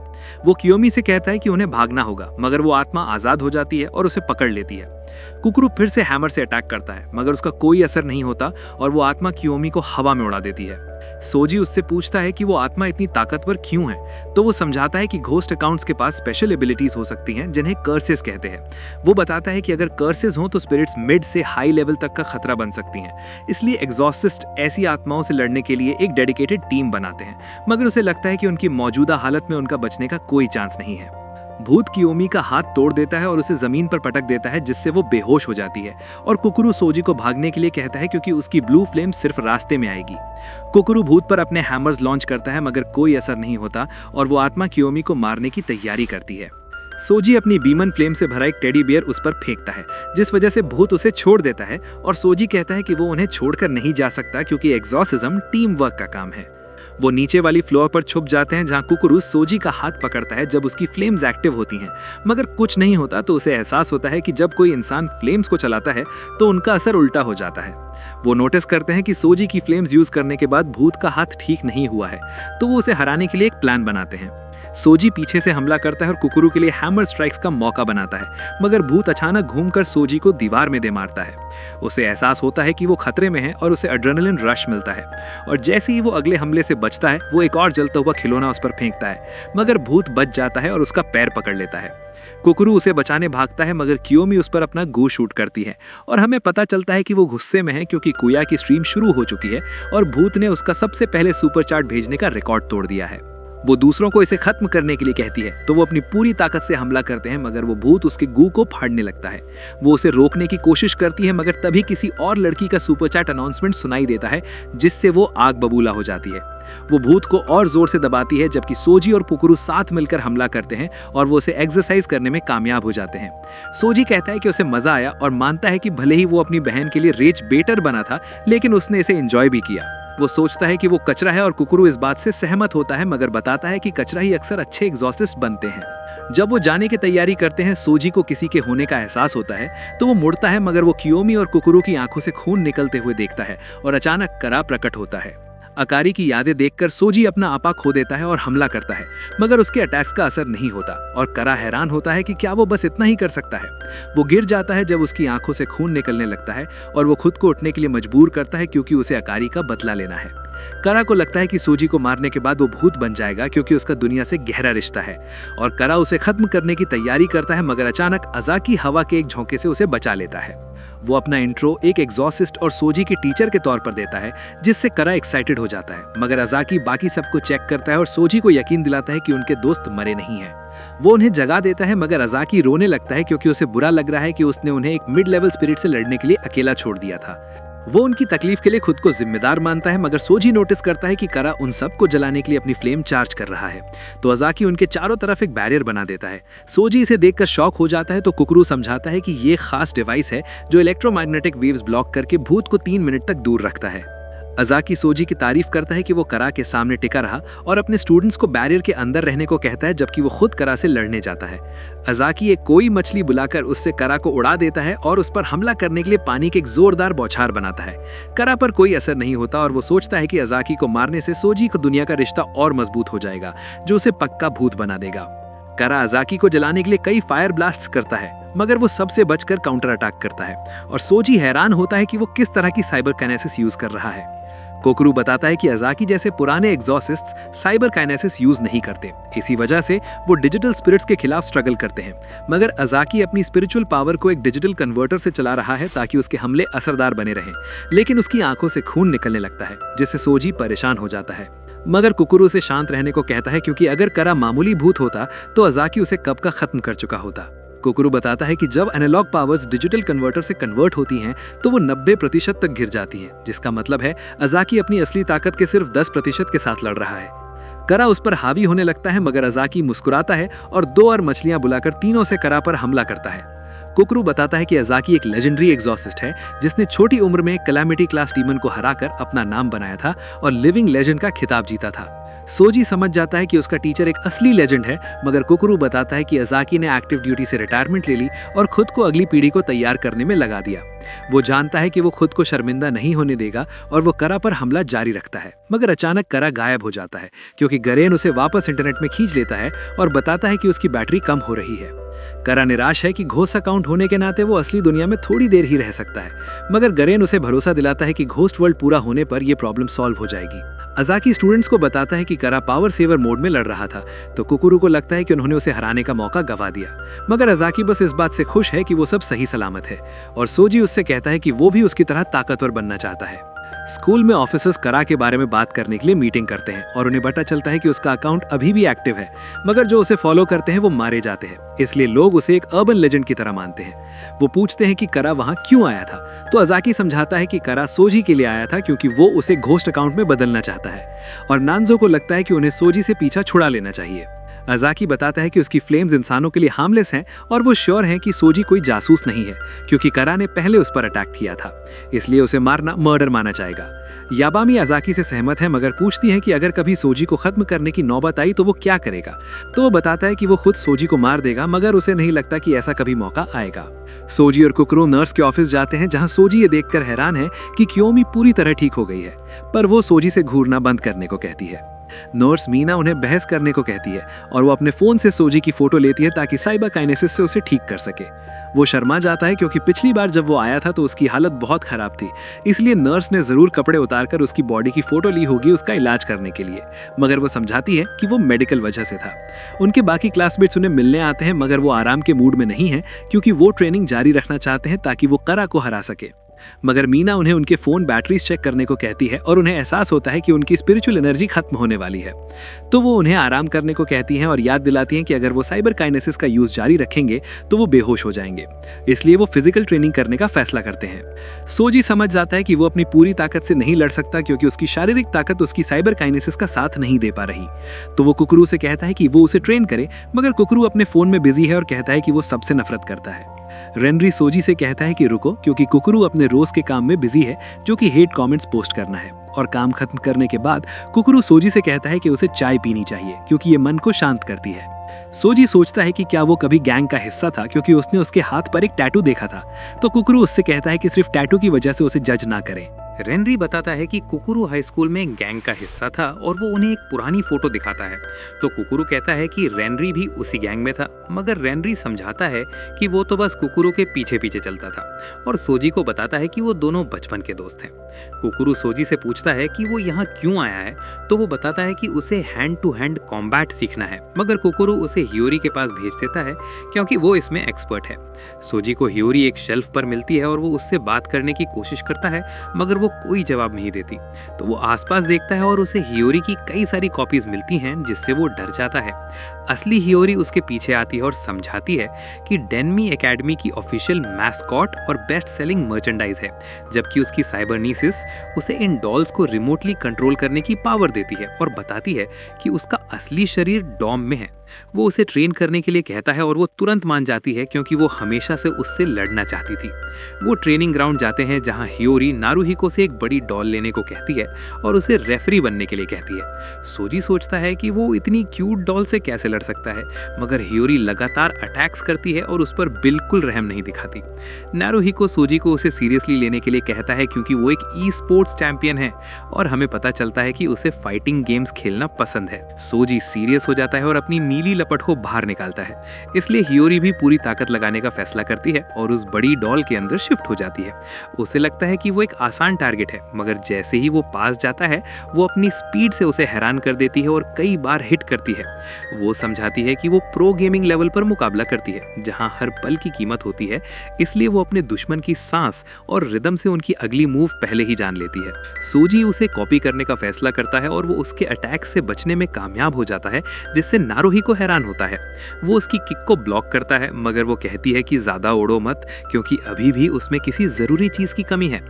वो कियोमी से कहता है कि उन्हें भागना होगा, मगर वो आत्मा आजाद हो जाती है और उसे पकड़ लेती है। कुकुरु फिर से हैमर से अटैक करता है, मगर उसका कोई असर नहीं होता और वो आत्मा कियोमी को हवा में उड़ा देती है। सोजी उससे पूछता है कि वो आत्मा इतनी ताकतवर क्यों है, तो वो समझाता है कि घोस्ट अकाउंट्स के पास स्पेशल एबिलिटीज हो सकती हैं जिन्हें कर्सेस कहते हैं। वो बताता है कि अगर कर्सेस हों तो स्पिरिट्स मिड से हाई लेवल तक का खतरा बन सकती हैं, इसलिए एग्जॉसिस्ट ऐसी आत्माओं से लड़ने के लिए एक डेडिकेटेड टीम बनाते हैं, मगर उसे लगता है कि उनकी मौजूदा हालत में उनका बचने का कोई चांस नहीं है। भूत कियोमी का हाथ तोड़ देता है और उसे जमीन पर पटक देता है, जिससे वो बेहोश हो जाती है, और कुकुरु सोजी को भागने के लिए कहता है क्योंकि उसकी ब्लू फ्लेम सिर्फ रास्ते में आएगी। कुकुरु भूत पर अपने हैमर्स लॉन्च करता है, मगर कोई असर नहीं होता और वो आत्मा कियोमी को मारने की तैयारी करती है। सोजी अपनी बीमन फ्लेम से भरा एक टेडी बियर उस पर फेंकता है, जिस वजह से भूत उसे छोड़ देता है और सोजी कहता है कि वो उन्हें छोड़कर नहीं जा सकता क्योंकि एग्जॉर्सिज्म टीम वर्क का काम है। वो नीचे वाली फ्लोर पर छुप जाते हैं जहां कुकुरू सोजी का हाथ पकड़ता है जब उसकी फ्लेम्स एक्टिव होती हैं, मगर कुछ नहीं होता तो उसे एहसास होता है कि जब कोई इंसान फ्लेम्स को चलाता है तो उनका असर उल्टा हो जाता है। वो नोटिस करते हैं कि सोजी की फ्लेम्स यूज करने के बाद भूत का हाथ ठीक नहीं हुआ है, तो वो उसे हराने के लिए एक प्लान बनाते हैं। सोजी पीछे से हमला करता है और कुकुरू के लिए हैमर स्ट्राइक्स का मौका बनाता है, मगर भूत अचानक घूमकर सोजी को दीवार में दे मारता है। उसे एहसास होता है कि वो खतरे में है और उसे एड्रेनलिन रश मिलता है, और जैसे ही वो अगले हमले से बचता है वो एक और जलता हुआ खिलौना उस पर फेंकता है, मगर भूत बच जाता है और उसका पैर पकड़ लेता है। कुकुरू उसे बचाने भागता है, मगर कियोमी उस पर अपना गू शूट करती है और हमें पता चलता है कि वो गुस्से में है क्योंकि कुया की स्ट्रीम शुरू हो चुकी है और भूत ने उसका सबसे पहले सुपर चार्ट भेजने का रिकॉर्ड तोड़ दिया है। वो दूसरों को इसे खत्म करने के लिए कहती है तो वो अपनी पूरी ताकत से हमला करते हैं, मगर वो भूत उसके गू को फाड़ने लगता है। वो उसे रोकने की कोशिश करती है, मगर तभी किसी और लड़की का सुपर चैट अनाउंसमेंट सुनाई देता है जिससे वो आग बबूला हो जाती है। वो भूत को और जोर से दबाती है, जबकि सोजी और कुकुरू साथ मिलकर हमला करते हैं और वो उसे एक्सरसाइज करने में कामयाब हो जाते हैं। सोजी कहता है कि उसे मजा आया और मानता है कि भले ही वो अपनी बहन के लिए रेज बेटर बना था, लेकिन उसने इसे एंजॉय भी किया। वो सोचता है कि वो कचरा है और कुकुरू इस बात से सहमत होता है, मगर बताता है कि कचरा ही अक्सर अच्छे एग्जॉस्टिस्ट बनते हैं। जब वो जाने की तैयारी करते हैं, सोजी को किसी के होने का एहसास होता है तो वो मुड़ता है, मगर वो कियोमी और कुकुरू की आंखों से खून निकलते हुए देखता है और अचानक करा प्रकट होता है। अकारी की यादें देखकर सोजी अपना आपा खो देता है और हमला करता है, मगर उसके अटैक्स का असर नहीं होता और करा हैरान होता है कि क्या वो बस इतना ही कर सकता है। वो गिर जाता है जब उसकी आंखों से खून निकलने लगता है और वो खुद को उठने के लिए मजबूर करता है क्योंकि उसे अकारी का बदला लेना है। करा को लगता है कि सोजी को मारने के बाद वो भूत बन जाएगा क्योंकि उसका दुनिया से गहरा रिश्ता है और करा उसे खत्म करने की तैयारी करता है, मगर अचानक अजाकी हवा के एक झोंके से उसे बचा लेता है। वो अपना इंट्रो एक एग्जॉर्सिस्ट और सोजी के टीचर के तौर पर देता है, जिससे करा एक्साइटेड हो जाता है, मगर अजाकी बाकी सबको चेक करता है और सोजी को यकीन दिलाता है कि उनके दोस्त मरे नहीं हैं। वो उन्हें जगा देता है, मगर अजाकी रोने लगता है क्योंकि उसे बुरा लग रहा है कि उसने उन्हें एक मिड लेवल स्पिरिट से लड़ने के लिए अकेला छोड़ दिया था। वो उनकी तकलीफ के लिए खुद को जिम्मेदार मानता है, मगर सोजी नोटिस करता है कि करा उन सबको जलाने के लिए अपनी फ्लेम चार्ज कर रहा है, तो अजाकी उनके चारों तरफ एक बैरियर बना देता है। सोजी इसे देखकर शॉक हो जाता है तो कुकुरू समझाता है कि ये खास डिवाइस है जो इलेक्ट्रोमैग्नेटिक वेव्स ब्लॉक करके भूत को 3 मिनट तक दूर रखता है। अजाकी सोजी की तारीफ करता है कि वो करा के सामने टिका रहा और अपने स्टूडेंट्स को बैरियर के अंदर रहने को कहता है, जबकि वो खुद करा से लड़ने जाता है। अजाकी एक कोई मछली बुलाकर उससे करा को उड़ा देता है और उस पर हमला करने के लिए पानी के एक जोरदार बौछार बनाता है। करा पर कोई असर नहीं होता और वो सोचता है कि अजाकी को मारने से सोजी को दुनिया का रिश्ता और मजबूत हो जाएगा, जो उसे पक्का भूत बना देगा। करा अजाकी को जलाने के लिए कई फायर ब्लास्ट्स करता है, मगर वो सबसे बचकर काउंटर अटैक करता है और सोजी हैरान होता है कि वो किस तरह की साइबर काइनेसिस यूज कर रहा है। कोकरू बताता है कि अजाकी जैसे पुराने एग्जॉर्सिस्ट्स साइबर काइनेसिस यूज नहीं करते, इसी वजह से वो डिजिटल स्पिरिट्स के खिलाफ स्ट्रगल करते हैं, मगर अजाकी अपनी स्पिरिचुअल पावर को एक डिजिटल कन्वर्टर से चला रहा है ताकि उसके हमले असरदार बने रहें, लेकिन उसकी आंखों से खून निकलने लगता है जिससे सोजी परेशान हो जाता है। मगर कुकुरू से शांत रहने को कहता है क्योंकि अगर करा मामूली भूत होता तो अजाकी उसे कब का खत्म कर चुका होता। कुकुरू बताता है कि जब एनालॉग पावर्स डिजिटल कन्वर्टर से कन्वर्ट होती हैं तो वो 90% तक गिर जाती हैं, जिसका मतलब है अजाकी अपनी असली ताकत के सिर्फ 10% के साथ लड़ रहा है। करा उस पर हावी होने लगता है, मगर अजाकी मुस्कुराता है और 2 और मछलियां बुलाकर तीनों से करा पर हमला करता है। कुकरू बताता है कि अजाकी एक लेजेंडरी एग्जॉर्सिस्ट है जिसने छोटी उम्र में कैलामिटी क्लास डीमन को हराकर अपना नाम बनाया था और लिविंग लेजेंड का खिताब जीता था। सोजी समझ जाता है कि उसका टीचर एक असली लेजेंड है, मगर कुकरू बताता है कि अजाकी ने एक्टिव ड्यूटी से रिटायरमेंट ले ली और खुद को अगली पीढ़ी को तैयार करने में लगा दिया। वो जानता है कि वो खुद को शर्मिंदा नहीं होने देगा और वो करा पर हमला जारी रखता है, मगर अचानक करा गायब हो जाता है क्योंकि गरेन उसे वापस इंटरनेट में खींच लेता है और बताता है कि उसकी बैटरी कम हो रही है। करा निराश है कि घोस्ट अकाउंट होने के नाते वो असली दुनिया में थोड़ी देर ही रह सकता है, मगर गरेन उसे भरोसा दिलाता है कि घोस्ट वर्ल्ड पूरा होने पर यह प्रॉब्लम सॉल्व हो जाएगी। अजाकी स्टूडेंट्स को बताता है कि करा पावर सेवर मोड में लड़ रहा था, तो कुकुरू को लगता है कि उन्होंने उसे हराने का मौका गवा दिया, मगर अजाकी बस इस बात से खुश है कि वो सब सही सलामत है और सोजी उससे कहता है कि वो भी उसकी तरह ताकतवर बनना चाहता है। स्कूल में ऑफिसर्स करा के बारे में बात करने के लिए मीटिंग करते हैं और उन्हें पता चलता है कि उसका अकाउंट अभी भी एक्टिव है, मगर जो उसे फॉलो करते हैं वो मारे जाते हैं, इसलिए लोग उसे एक अर्बन लेजेंड की तरह मानते हैं। वो पूछते हैं कि करा वहां क्यों आया था, तो अजाकी समझाता है कि करा सोजी के लिए आया था क्योंकि वो उसे घोस्ट अकाउंट में बदलना चाहता है और नानजो को लगता है कि उन्हें सोजी से पीछा छुड़ा लेना चाहिए। अजाकी बताता है कि उसकी फ्लेम्स इंसानों के लिए हार्मलेस हैं और वो श्योर है कि सोजी कोई जासूस नहीं है, क्योंकि करा ने पहले उस पर अटैक किया था, इसलिए उसे मारना मर्डर माना जाएगा। याबामी अजाकी से सहमत है, मगर पूछती है कि अगर कभी सोजी को खत्म करने की नौबत आई तो वो क्या करेगा। तो वो बताता है कि वो खुद सोजी को मार देगा, मगर उसे नहीं लगता कि ऐसा कभी मौका आएगा। सोजी और कुकरू नर्स के ऑफिस जाते हैं, जहां सोजी ये देखकर हैरान है कि कियोमी पूरी तरह ठीक हो गई है, पर वो सोजी से घूरना बंद करने को कहती है। नर्स मीना उन्हें बहस करने को कहती है और वो अपने फोन से सोजी की फोटो लेती है ताकि साइबर काइनेसिस से उसे ठीक कर सके। वो शर्मा जाता है क्योंकि पिछली बार जब वो आया था तो उसकी हालत बहुत खराब थी, इसलिए नर्स ने जरूर कपड़े उतारकर उसकी बॉडी की फोटो ली होगी उसका इलाज करने के लिए, मगर वो समझाती है कि वो मेडिकल वजह से था। उनके बाकी क्लासमेट्स उन्हें मिलने आते हैं, मगर वो आराम के मूड में नहीं है क्योंकि वो ट्रेनिंग जारी रखना चाहते हैं ताकि वो करा को हरा सके। मगर मीना उन्हें उनके फोन बैटरीज चेक करने को कहती है और उन्हें एहसास होता है कि उनकी स्पिरिचुअल एनर्जी खत्म होने वाली है। तो वो उन्हें आराम करने को कहती हैं और याद दिलाती हैं कि अगर वो साइबर काइनेसिस का यूज जारी रखेंगे तो वो बेहोश हो जाएंगे, इसलिए वो फिजिकल ट्रेनिंग करने का फैसला करते हैं। सोजी समझ जाता है कि वो अपनी पूरी ताकत से नहीं लड़ सकता क्योंकि उसकी शारीरिक ताकत उसकी साइबर काइनेसिस का साथ नहीं दे पा रही। तो वो कुकरू से कहता है कि वो उसे ट्रेन करे, मगर कुकरू अपने फोन में बिजी है और कहता है कि वो सबसे नफरत करता है। रेनरी सोजी से कहता है कि रुको, क्योंकि कुकरू अपने रोज के काम में बिजी है जो कि हेट कमेंट्स पोस्ट करना है। और काम खत्म करने के बाद कुकरू सोजी से कहता है कि उसे चाय पीनी चाहिए क्योंकि ये मन को शांत करती है। सोजी सोचता है कि क्या वो कभी गैंग का हिस्सा था क्योंकि उसने उसके हाथ पर एक टैटू देखा था। तो कुकरू उससे कहता है कि सिर्फ टैटू की वजह से उसे जज ना करें। रेनरी बताता है कि कुकुरू हाई स्कूल में गैंग का हिस्सा था और वो उन्हें एक पुरानी फोटो दिखाता है। तो कुकुरू कहता है कि रेनरी भी उसी गैंग में था, मगर रेनरी समझाता है कि वो तो बस कुकुरू के पीछे पीछे चलता था और सोजी को बताता है कि वो दोनों बचपन के दोस्त हैं। कुकुरू सोजी से पूछता है कि वो यहाँ क्यों आया है, तो वो बताता है कि उसे हैंड टू हैंड कॉम्बैट सीखना है, मगर कुकुरू उसे हियोरी के पास भेज देता है क्योंकि वो इसमें एक्सपर्ट है। सोजी को हियोरी एक शेल्फ पर मिलती है और वो उससे बात करने की कोशिश करता है, मगर वो कोई जवाब नहीं देती। तो वो आसपास देखता है और उसे हियोरी की कई सारी कॉपीज मिलती हैं, जिससे वो डर जाता है। असली हियोरी उसके पीछे आती है और समझाती है कि डेनमी एकेडमी की ऑफिशियल मैस्कॉट और बेस्ट सेलिंग मर्चेंडाइज है, जबकि उसकी साइबरनीसिस उसे इन डॉल्स को रिमोटली कंट्रोल करने की पावर देती है और बताती है कि उसका असली शरीर डॉम में है। वो उसे ट्रेन करने के लिए कहता है और वो तुरंत मान जाती है क्योंकि वो हमेशा से उससे लड़ना चाहती थी। वो ट्रेनिंग ग्राउंड जाते हैं जहां हियोरी नारुहिको से एक बड़ी डॉल लेने को कहती है और उसे रेफरी बनने के लिए कहती है। सोजी सोचता है कि वो इतनी क्यूट डॉल से कैसे लड़ सकता है, मगर हियोरी लगातार अटैक्स करती है और उस पर बिल्कुल रहम नहीं दिखाती। नारुहिको सोजी को उसे सीरियसली लेने के लिए कहता है क्योंकि वो एक ई स्पोर्ट्स चैंपियन है और हमें पता चलता है कि उसे फाइटिंग गेम्स खेलना पसंद है। सोजी सीरियस हो जाता है और अपनी नीली लपट को बाहर निकालता है, इसलिए हियोरी भी पूरी ताकत लगाने का फैसला करती है और उस बड़ी डॉल के अंदर शिफ्ट हो जाती है। उसे लगता है कि वो एक आसान टारगेट है, मगर जैसे ही वो पास जाता है वो अपनी स्पीड से उसे हैरान कर देती है और कई बार हिट करती है। वो समझाती है कि वो प्रो गेमिंग लेवल पर मुकाबला करती है जहां हर पल की कीमत होती है, इसलिए वो अपने दुश्मन की सांस और रिदम से उनकी अगली मूव पहले ही जान लेती है। सोजी उसे कॉपी करने का फैसला करता है और वो उसके अटैक से बचने में कामयाब हो जाता है, जिससे नारुहिको हैरान होता है। वो उसकी किक को ब्लॉक करता है, मगर वो कहती है कि ज्यादा उड़ो मत क्योंकि अभी भी उसमें किसी जरूरी चीज की कमी है।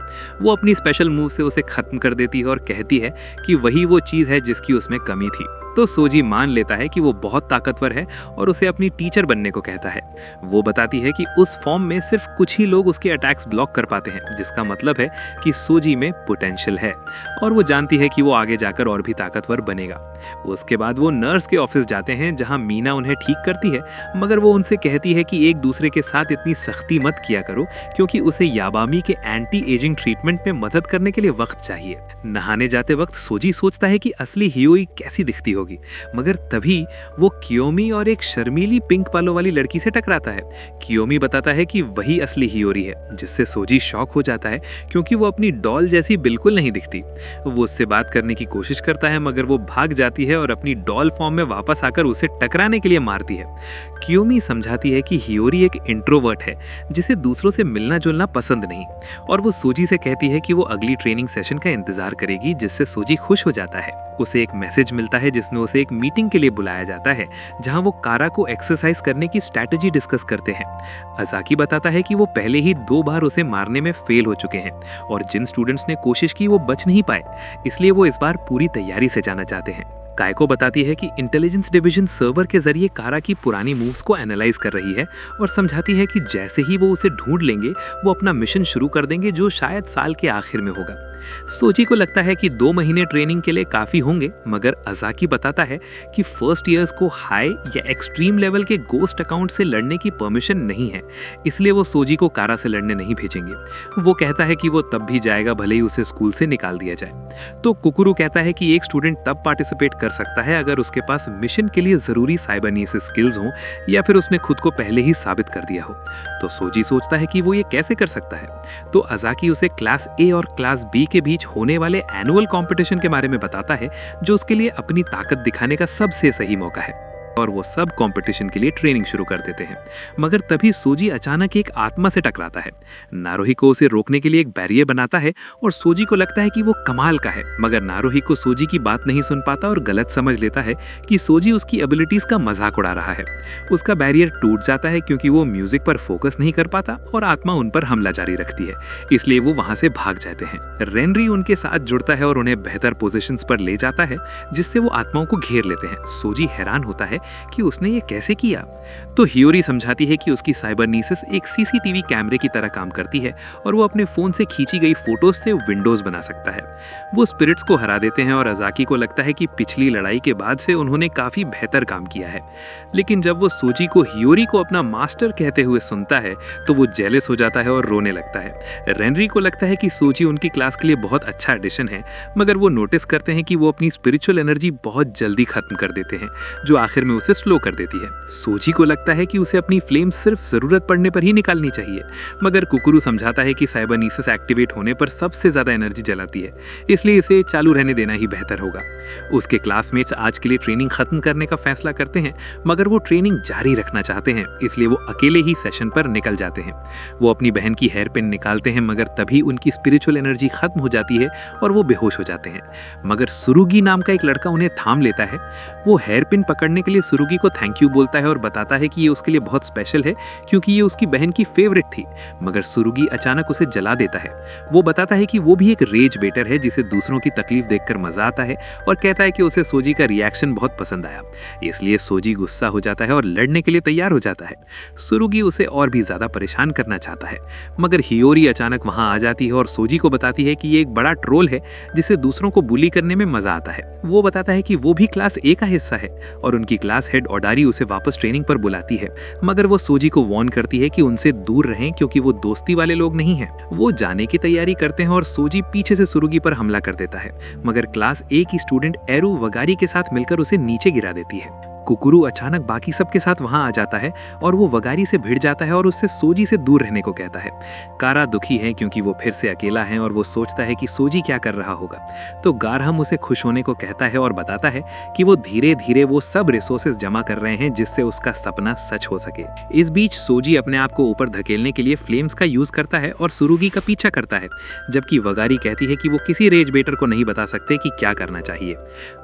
वो अपनी स्पेशल मूव से उसे खत्म कर देती है और कहती है कि वही वो चीज है जिसकी उसमें कमी थी। तो सोजी मान लेता है कि वो बहुत ताकतवर है और उसे अपनी टीचर बनने को कहता है। वो बताती है कि उस फॉर्म में सिर्फ कुछ ही लोग उसके अटैक्स ब्लॉक कर पाते हैं, जिसका मतलब है कि सोजी में पोटेंशियल है और वो जानती है कि वो आगे जाकर और भी ताकतवर बनेगा। उसके बाद वो नर्स के ऑफिस जाते हैं जहां मीना उन्हें ठीक करती है, मगर वो उनसे कहती है कि एक दूसरे के साथ इतनी सख्ती मत किया करो क्योंकि उसे याबामी के एंटी एजिंग ट्रीटमेंट में मदद करने के लिए वक्त चाहिए। नहाने जाते वक्त सोजी सोचता है कि असली हियोई कैसी दिखती होगी, मगर तभी वो कियोमी और एक शर्मीली पिंक बालों वाली लड़की से टकराता है। कियोमी बताता है कि वही असली हियोरी है, जिससे सोजी शॉक हो जाता है क्योंकि वो अपनी डॉल जैसी बिल्कुल नहीं दिखती। वो उससे बात करने की कोशिश करता है, मगर वो भाग जाती है और अपनी डॉल फॉर्म में वापस आकर उसे टकराने के लिए मारती है। कियोमी समझाती है कि हियोरी एक इंट्रोवर्ट है जिसे दूसरों से मिलना जुलना पसंद नहीं, और वो सोजी से कहती है कि वो अगली ट्रेनिंग सेशन का इंतजार करेगी, जिससे सोजी खुश हो जाता है। उसे एक मैसेज मिलता है जिसमें उसे एक मीटिंग के लिए बुलाया जाता है जहां वो कारा को एक्सरसाइज करने की स्ट्रैटेजी डिस्कस करते हैं। अजाकी बताता है कि वो पहले ही 2 बार उसे मारने में फेल हो चुके हैं और जिन स्टूडेंट्स ने कोशिश की वो बच नहीं पाए, इसलिए वो इस बार पूरी तैयारी से जाना चाहते हैं। कायको बताती है कि इंटेलिजेंस डिवीजन सर्वर के जरिए कारा की पुरानी मूव्स को एनालाइज कर रही है और समझाती है कि जैसे ही वो उसे ढूंढ लेंगे वो अपना मिशन शुरू कर देंगे जो शायद साल के आखिर में होगा। सोजी को लगता है कि 2 महीने ट्रेनिंग के लिए काफी होंगे, मगर अजाकी बताता है कि फर्स्ट ईयर्स को हाई या एक्सट्रीम लेवल के गोस्ट अकाउंट से लड़ने की परमिशन नहीं है, इसलिए वो सोजी को कारा से लड़ने नहीं भेजेंगे। वो कहता है कि वो तब भी जाएगा भले ही उसे स्कूल से निकाल दिया जाए। तो कुकुरु कहता है कि एक स्टूडेंट तब पार्टिसिपेट कर सकता है अगर उसके पास मिशन के लिए जरूरी साइबरनेसिस स्किल्स हों या फिर उसने खुद को पहले ही साबित कर दिया हो। तो सोजी सोचता है कि वो ये कैसे कर सकता है। तो अजाकी उसे क्लास ए और क्लास बी के बीच होने वाले एनुअल कंपटीशन के बारे में बताता है, जो उसके लिए अपनी ताकत दिखाने का सबसे सही मौका है, और वो सब कंपटीशन के लिए ट्रेनिंग शुरू कर देते हैं। मगर तभी सोजी अचानक एक आत्मा से टकराता है। नारुहिको उसे रोकने के लिए एक बैरियर बनाता है और सोजी को लगता है कि वो कमाल का है, मगर नारुहिको सोजी की बात नहीं सुन पाता और गलत समझ लेता है कि सोजी उसकी एबिलिटीज का मजाक उड़ा रहा है। उसका बैरियर टूट जाता है क्योंकि वो म्यूजिक पर फोकस नहीं कर पाता और आत्मा उन पर हमला जारी रखती है, इसलिए वो वहां से भाग जाते हैं। रेनरी उनके साथ जुड़ता है और उन्हें बेहतर पोजीशंस पर ले जाता है, जिससे वो आत्माओं को घेर लेते हैं। सोजी हैरान होता है कि उसने ये कैसे किया। तो हियोरी समझाती है कि उसकी साइबरनीसिस एक सीसीटीवी कैमरे की तरह काम करती है और वो अपने फोन से खींची गई फोटोज से विंडोज बना सकता है। वो स्पिरिट्स को हरा देते हैं और अजाकी को लगता है कि पिछली लड़ाई के बाद से उन्होंने काफी बेहतर काम किया है। लेकिन जब वो सोजी को हियोरी को अपना मास्टर कहते हुए सुनता है तो वो जेलस हो जाता है और रोने लगता है। रेनरी को लगता है कि सोजी उनकी क्लास के लिए बहुत अच्छा एडिशन है, मगर वो नोटिस करते हैं कि वो अपनी स्पिरिचुअल एनर्जी बहुत जल्दी खत्म कर देते हैं, जो आखिर में उसे स्लो कर देती है। सोजी को लगता है कि उसे अपनी फ्लेम सिर्फ जरूरत पड़ने पर ही निकालनी चाहिए, मगर कुकुरु समझाता है कि साइबरनीसिस एक्टिवेट होने पर सबसे ज्यादा एनर्जी जलाती है, इसलिए इसे चालू रहने देना ही बेहतर होगा। उसके क्लासमेट्स आज के लिए ट्रेनिंग खत्म करने का फैसला करते हैं, मगर वो ट्रेनिंग जारी रखना चाहते हैं, इसलिए वो अकेले ही सेशन पर निकल जाते हैं। वो अपनी बहन की हेयर पिन निकालते हैं, मगर तभी उनकी स्पिरिचुअल एनर्जी खत्म हो जाती है और वो बेहोश हो जाते हैं। मगर सुरुगी नाम का एक लड़का उन्हें थाम लेता है। वो हेयर पिन पकड़ने के लिए सुरुगी को थैंक यू बोलता है और बताता है कि ये उसके लिए बहुत स्पेशल है क्योंकि ये उसकी बहन की फेवरेट थी, मगर सुरुगी अचानक उसे जला देता है। वो बताता है कि वो भी एक रेज बेटर है जिसे दूसरों की तकलीफ देखकर मजा आता है और कहता है कि उसे सोजी का रिएक्शन बहुत पसंद आया, इसलिए सोजी गुस्सा हो जाता है और लड़ने के लिए तैयार हो जाता है। सुरुगी उसे और भी ज्यादा परेशान करना चाहता है, मगर हियोरी अचानक वहां आ जाती है और सोजी को बताती है कि ये एक बड़ा ट्रोल है जिसे दूसरों को बुली करने में मजा आता है। वो बताता है कि वो भी क्लास ए का हिस्सा है और उनकी क्लास हेड ओडारी उसे वापस ट्रेनिंग पर बुलाती है, मगर वो सोजी को वार्न करती है कि उनसे दूर रहें क्योंकि वो दोस्ती वाले लोग नहीं हैं। वो जाने की तैयारी करते हैं और सोजी पीछे से सुरुगी पर हमला कर देता है, मगर क्लास ए की स्टूडेंट एरू वगारी के साथ मिलकर उसे नीचे गिरा देती है। कुकुरु अचानक बाकी सबके साथ वहां आ जाता है और वो वगारी से भिड़ जाता है और उससे सोजी से दूर रहने को कहता है। कारा दुखी है क्योंकि वो फिर से अकेला है और वो सोचता है कि सोजी क्या कर रहा होगा। तो गारहम उसे खुश होने को कहता है और बताता है कि वो धीरे धीरे वो सब रिसोर्सेज जमा कर रहे हैं जिससे उसका सपना सच हो सके। इस बीच सोजी अपने आप को ऊपर धकेलने के लिए फ्लेम्स का यूज करता है और सुरुगी का पीछा करता है, जबकि वगारी कहती है कि वो किसी रेज बेटर को नहीं बता सकते कि क्या करना चाहिए।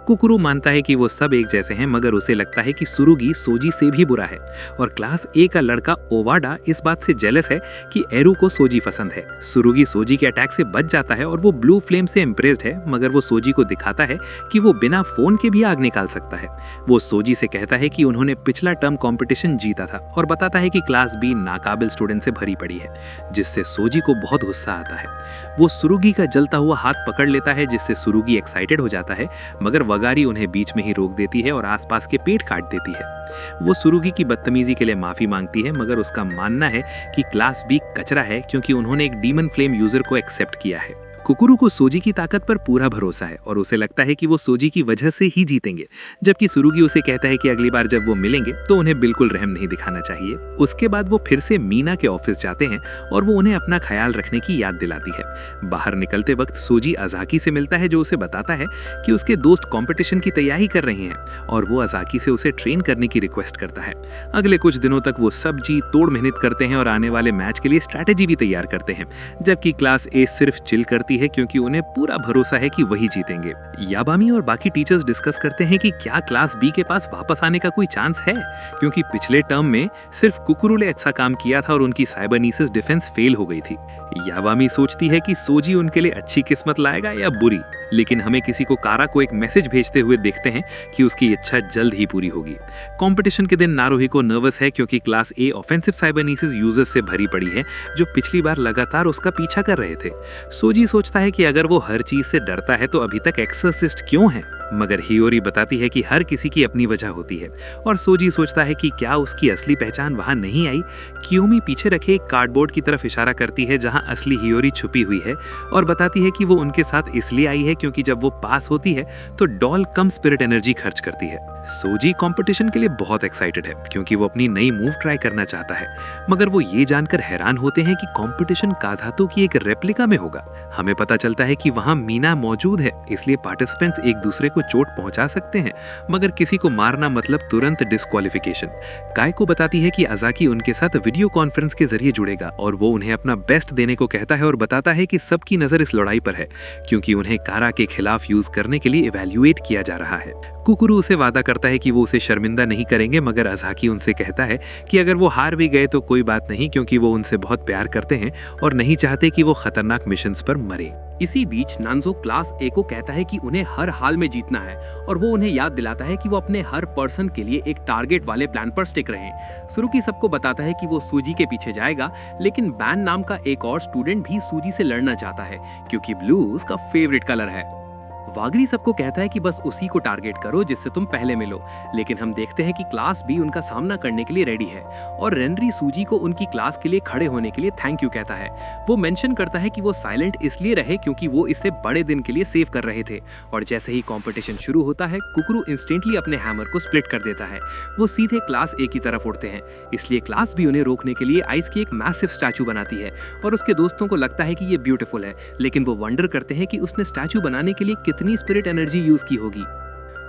कुकुरु मानता है कि वो सब एक जैसे हैं, मगर उसे लगता है कि सुरुगी सोजी से भी बुरा है और क्लास ए का लड़का ओवाडा इस बात से जेलस है कि एरू को सोजी पसंद है। सुरुगी सोजी के अटैक से बच जाता है और वो ब्लू फ्लेम से इम्प्रेस्ड है, मगर वो सोजी को दिखाता है कि वो बिना फोन के भी आग निकाल सकता है। वो सोजी से कहता है कि उन्होंने पिछला टर्म कंपटीशन जीता था और बताता है कि क्लास बी नाकाबिल स्टूडेंट से भरी पड़ी है, जिससे सोजी को बहुत गुस्सा आता है। वो सुरुगी का जलता हुआ हाथ पकड़ लेता है, जिससे सुरुगी एक्साइटेड हो जाता है, मगर वगारी उन्हें बीच में ही रोक देती है और आसपास के पेट काट देती है। वो सुरुगी की बदतमीजी के लिए माफी मांगती है, मगर उसका मानना है कि क्लास बी कचरा है क्योंकि उन्होंने एक डीमन फ्लेम यूजर को एक्सेप्ट किया है। कुकुरु को सोजी की ताकत पर पूरा भरोसा है और उसे लगता है कि वो सोजी की वजह से ही जीतेंगे, जबकि सुरुगी उसे कहता है कि अगली बार जब वो मिलेंगे तो उन्हें बिल्कुल रहम नहीं दिखाना चाहिए। उसके बाद वो फिर से मीना के ऑफिस जाते हैं और वो उन्हें अपना ख्याल रखने की याद दिलाती है। बाहर निकलते वक्त सोजी अजाकी से मिलता है, जो उसे बताता है कि उसके दोस्त कॉम्पिटिशन की तैयारी कर रहे हैं और वो अजाकी से उसे ट्रेन करने की रिक्वेस्ट करता है। अगले कुछ दिनों तक वो सब जी तोड़ मेहनत करते हैं और आने वाले मैच के लिए स्ट्रैटेजी भी तैयार करते हैं, जबकि क्लास ए सिर्फ चिल करती है क्योंकि उन्हें पूरा भरोसा है कि वही जीतेंगे। याबामी और बाकी टीचर्स डिस्कस करते हैं कि क्या क्लास बी के पास वापस आने का कोई चांस है, क्योंकि पिछले टर्म में सिर्फ कुकुरु ने अच्छा काम किया था और उनकी साइबरनीसिस डिफेंस फेल हो गई थी। याबामी सोचती है कि सोजी उनके लिए अच्छी किस्मत लाएगा या बुरी। लेकिन हमें किसी को कारा को एक मैसेज भेजते हुए देखते हैं कि उसकी इच्छा जल्द ही पूरी होगी। कंपटीशन के दिन नारुहिको नर्वस है क्योंकि क्लास ए ऑफेंसिव साइबरनीसिस यूजर्स से भरी पड़ी है जो पिछली बार लगातार उसका पीछा कर रहे थे। सोजी सोचता है कि अगर वो हर चीज से डरता है तो अभी तक एक्सर्सिस्ट क्यों है, मगर हियोरी बताती है कि हर किसी की अपनी वजह होती है और सोजी सोचता है कि क्या उसकी असली पहचान वहां नहीं आई। क्यूमी पीछे रखे एक कार्डबोर्ड की तरफ इशारा करती है जहां असली हियोरी छुपी हुई है और बताती है कि वो उनके साथ इसलिए आई है क्योंकि जब वो पास होती है तो डॉल कम स्पिरिट एनर्जी खर्च करती है। सोजी कंपटीशन के लिए बहुत एक्साइटेड है क्योंकि वो अपनी नई मूव ट्राई करना चाहता है, मगर वो ये जानकर हैरान होते हैं कि कंपटीशन काधातों की एक रेप्लिका में होगा। हमें पता चलता है कि वहां मीना मौजूद है, इसलिए पार्टिसिपेंट्स एक दूसरे को चोट पहुंचा सकते हैं, मगर किसी को मारना मतलब तुरंत डिस्क्वालिफिकेशन। कायको बताती है कि अजाकी उनके साथ वीडियो कॉन्फ्रेंस के जरिए जुड़ेगा और वो उन्हें अपना बेस्ट देने को कहता है और बताता है कि सबकी नजर इस लड़ाई पर है क्योंकि उन्हें कारा के खिलाफ यूज करने के लिए इवैल्यूएट किया जा रहा है। कुकुरु उसे वादा करता है कि वो उसे शर्मिंदा नहीं करेंगे, मगर अजाकी उनसे कहता है कि अगर वो हार भी गए तो कोई बात नहीं क्योंकि वो उनसे बहुत प्यार करते हैं और नहीं चाहते कि वो खतरनाक मिशंस पर मरे। इसी बीच नांजो क्लास ए को कहता है कि उन्हें हर हाल में जीतना है और वो उन्हें याद दिलाता है कि वो अपने हर पर्सन के लिए एक टारगेट वाले प्लान पर स्टिक रहें। सुरुकी सबको बताता है कि वो सूजी के पीछे जाएगा, लेकिन बैन नाम का एक और स्टूडेंट भी सूजी से लड़ना चाहता है क्योंकि ब्लू उसका फेवरेट कलर है। वागरी सबको कहता है कि बस उसी को टारगेट करो जिससे तुम पहले मिलो, लेकिन हम देखते हैं कि क्लास भी उनका सामना करने के लिए रेडी है और रेनरी सूजी को उनकी क्लास के लिए खड़े होने के लिए थैंक यू कहता है। वो मेंशन करता है कि वो साइलेंट इसलिए रहे क्योंकि वो इसे बड़े दिन के लिए सेव कर रहे थे और जैसे ही कंपटीशन शुरू होता है कुकुरु इंस्टेंटली अपने हैमर को स्प्लिट कर देता है। वो सीधे क्लास ए की तरफ उड़ते हैं, इसलिए क्लास भी उन्हें रोकने के लिए आइस की एक मैसिव स्टैचू बनाती है और उसके दोस्तों को लगता है कि ये ब्यूटीफुल है, लेकिन वो वंडर करते हैं कि उसने स्टैचू बनाने के लिए कितनी स्पिरिट एनर्जी यूज की होगी।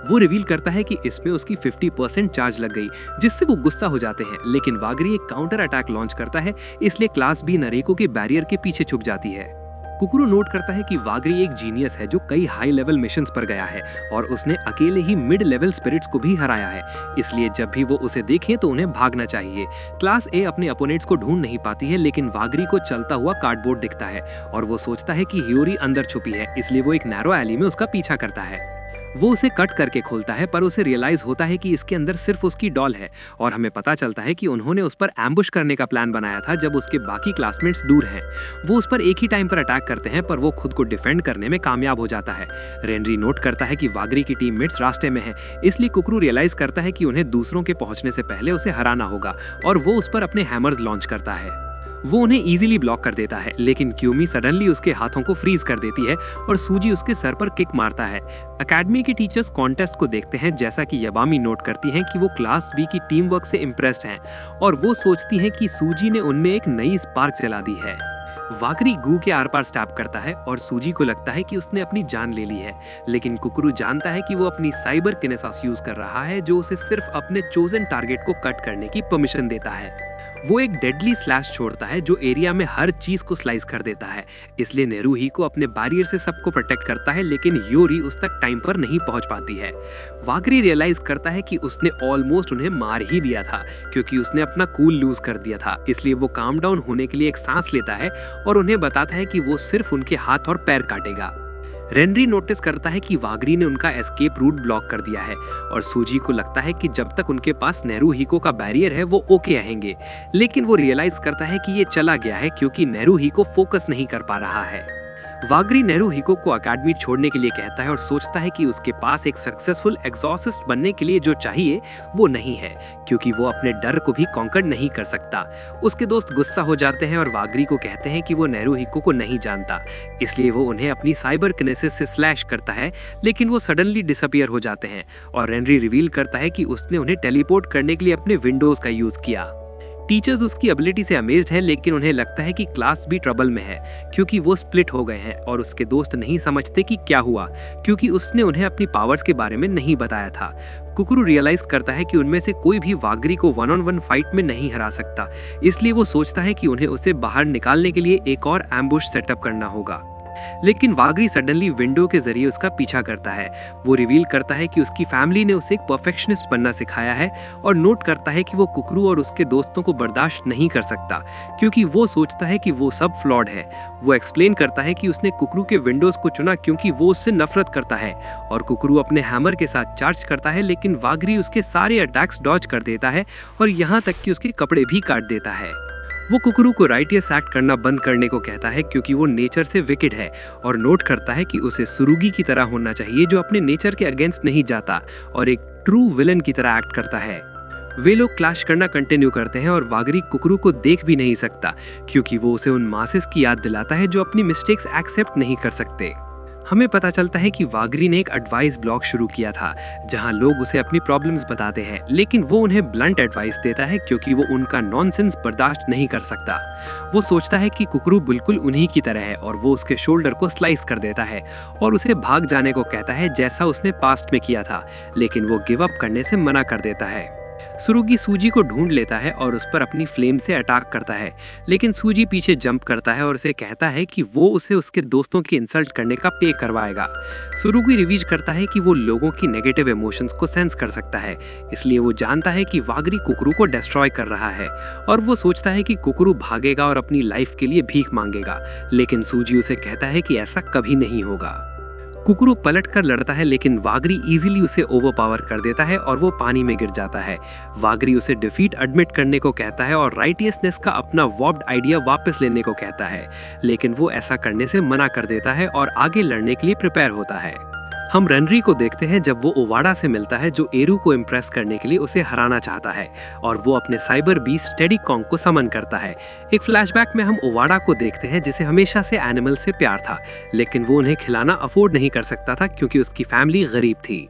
वो रिवील करता है कि इसमें उसकी 50% चार्ज लग गई, जिससे वो गुस्सा हो जाते हैं, लेकिन वागरी एक काउंटर अटैक लॉन्च करता है, इसलिए क्लास बी नरेको के बैरियर के पीछे छुप जाती है। कुकुरु नोट करता है कि वागरी एक जीनियस है जो कई हाई लेवल मिशंस पर गया है और उसने अकेले ही मिड लेवल स्पिरिट्स को भी हराया है, इसलिए जब भी वो उसे देखें तो उन्हें भागना चाहिए। क्लास ए अपने अपोनेंट्स को ढूंढ नहीं पाती है, लेकिन वागरी को चलता हुआ कार्डबोर्ड दिखता है और वो सोचता है कि हियोरी अंदर छुपी है, इसलिए वो एक नैरो एली में उसका पीछा करता है। वो उसे कट करके खोलता है पर उसे रियलाइज होता है कि इसके अंदर सिर्फ उसकी डॉल है और हमें पता चलता है कि उन्होंने उस पर एम्बुश करने का प्लान बनाया था जब उसके बाकी क्लासमेट्स दूर हैं। वो उस पर एक ही टाइम पर अटैक करते हैं पर वो खुद को डिफेंड करने में कामयाब हो जाता है। रेनरी नोट करता है कि वागरी की टीममेट्स रास्ते में हैं, इसलिए कुकुरु रियलाइज करता है कि उन्हें दूसरों के पहुंचने से पहले उसे हराना होगा और वो उस पर अपने हैमर्स लॉन्च करता है। वो उन्हें इजीली ब्लॉक कर देता है, लेकिन क्यूमी सडनली उसके हाथों को फ्रीज कर देती है और सूजी उसके सर पर किक मारता है। अकेडमी के टीचर्स कॉन्टेस्ट को देखते हैं, जैसा कि यबामी नोट करती हैं कि वो क्लास बी की टीम वर्क से इम्प्रेस्ड हैं और वो सोचती हैं कि सूजी ने उनमें एक नई स्पार्क जला दी है। वागरी गू के आर पार स्टैप करता है और सूजी को लगता है कि उसने अपनी जान ले ली है, लेकिन कुकुरु जानता है कि वो अपनी साइबर किनेसिस यूज कर रहा है जो उसे सिर्फ अपने चोजन टारगेट को कट करने की परमिशन देता है। वो एक डेडली स्लैश छोड़ता है जो एरिया में हर चीज को स्लाइस कर देता है, इसलिए नेरुही को अपने बैरियर से सबको प्रोटेक्ट करता है, लेकिन योरी उस तक टाइम पर नहीं पहुंच पाती है। वागरी रियलाइज करता है कि उसने ऑलमोस्ट उन्हें मार ही दिया था क्योंकि उसने अपना कूल लूज कर दिया था, इसलिए वो काम डाउन होने के लिए एक सांस लेता है और उन्हें बताता है कि वो सिर्फ उनके हाथ और पैर काटेगा। रेनरी नोटिस करता है कि वागरी ने उनका एस्केप रूट ब्लॉक कर दिया है और सूजी को लगता है कि जब तक उनके पास नेरुहिको का बैरियर है वो ओके रहेंगे, लेकिन वो रियलाइज करता है कि ये चला गया है क्योंकि नेरुहिको फोकस नहीं कर पा रहा है। वागरी नेरुहिको को अकेडमी छोड़ने के लिए कहता है और सोचता है कि उसके पास एक सक्सेसफुल एग्जॉसिस्ट बनने के लिए जो चाहिए वो नहीं है क्योंकि वो अपने डर को भी कॉन्कर नहीं कर सकता। उसके दोस्त गुस्सा हो जाते हैं और वागरी को कहते हैं कि वो नेरुहिको को नहीं जानता, इसलिए वो उन्हें अपनी साइबर किनेसिस से स्लैश करता है, लेकिन वो सडनली डिसअपियर हो जाते हैं और रेनरी रिवील करता है कि उसने उन्हें टेलीपोर्ट करने के लिए अपने विंडोज का यूज किया। टीचर्स उसकी एबिलिटी से अमेज्ड हैं, लेकिन उन्हें लगता है कि क्लास भी ट्रबल में है क्योंकि वो स्प्लिट हो गए हैं और उसके दोस्त नहीं समझते कि क्या हुआ क्योंकि उसने उन्हें अपनी पावर्स के बारे में नहीं बताया था। कुकुरु रियलाइज करता है कि उनमें से कोई भी वागरी को 1-on-1 फाइट में नहीं हरा सकता, इसलिए वो सोचता है कि उन्हें उसे बाहर निकालने के लिए एक और एम्बुश सेटअप करना होगा। लेकिन वागरी सडनली विंडो के जरिए उसका पीछा करता है। वो रिवील करता है कि उसकी फैमिली ने उसे एक परफेक्शनिस्ट बनना सिखाया है और नोट करता है कि वो कुकरू और उसके दोस्तों को बर्दाश्त नहीं कर सकता क्योंकि वो सोचता है कि वो सब फ्लॉड है। वो एक्सप्लेन करता है कि उसने कुकरू के विंडोज को चुना क्योंकि वो उससे नफरत करता है और कुकरू अपने हैमर के साथ चार्ज करता है, लेकिन वागरी उसके सारे अटैक्स डॉज कर देता है और यहाँ तक कि उसके कपड़े भी काट देता है। वो कुकरू को राइटियस एक्ट करना बंद करने को कहता है क्योंकि वो नेचर से विकेड है और नोट करता है कि उसे सुरुगी की तरह होना चाहिए जो अपने नेचर के अगेंस्ट नहीं जाता और एक ट्रू विलन की तरह एक्ट करता है। वे लोग क्लैश करना कंटिन्यू करते हैं और वागरी कुकरू को देख भी नहीं सकता क्योंकि वो उसे उन मासेस की याद दिलाता है जो अपनी मिस्टेक्स एक्सेप्ट नहीं कर सकते। हमें पता चलता है कि वागरी ने एक एडवाइस ब्लॉग शुरू किया था जहां लोग उसे अपनी प्रॉब्लम्स बताते हैं, लेकिन वो उन्हें ब्लंट एडवाइस देता है क्योंकि वो उनका नॉनसेंस बर्दाश्त नहीं कर सकता। वो सोचता है कि कुकरू बिल्कुल उन्हीं की तरह है और वो उसके शोल्डर को स्लाइस कर देता है और उसे भाग जाने को कहता है जैसा उसने पास्ट में किया था, लेकिन वो गिव अप करने से मना कर देता है। सुरुगी सूजी को ढूंढ लेता है और उस पर अपनी फ्लेम से अटैक करता है, लेकिन सूजी पीछे जंप करता है और उसे कहता है कि वो उसे उसके दोस्तों की इंसल्ट करने का पे करवाएगा। सुरुगी रिवीज करता है कि वो लोगों की नेगेटिव इमोशंस को सेंस कर सकता है, इसलिए वो जानता है कि वागरी कुकरू को डिस्ट्रॉय कर रहा है और वो सोचता है कि कुकरू भागेगा और अपनी लाइफ के लिए भीख मांगेगा, लेकिन सूजी उसे कहता है कि ऐसा कभी नहीं होगा। कुकरू पलट कर लड़ता है, लेकिन वागरी इजीली उसे ओवरपावर कर देता है और वो पानी में गिर जाता है। वागरी उसे डिफीट एडमिट करने को कहता है और राइटियसनेस का अपना वॉर्प्ड आइडिया वापस लेने को कहता है, लेकिन वो ऐसा करने से मना कर देता है और आगे लड़ने के लिए प्रिपेयर होता है। हम रेनरी को देखते हैं जब वो ओवाड़ा से मिलता है जो एरू को इम्प्रेस करने के लिए उसे हराना चाहता है और वो अपने साइबर बीस्ट टेडी कॉन्ग को समन करता है। एक फ्लैशबैक में हम ओवाड़ा को देखते हैं जिसे हमेशा से एनिमल से प्यार था, लेकिन वो उन्हें खिलाना अफोर्ड नहीं कर सकता था क्योंकि उसकी फैमिली गरीब थी।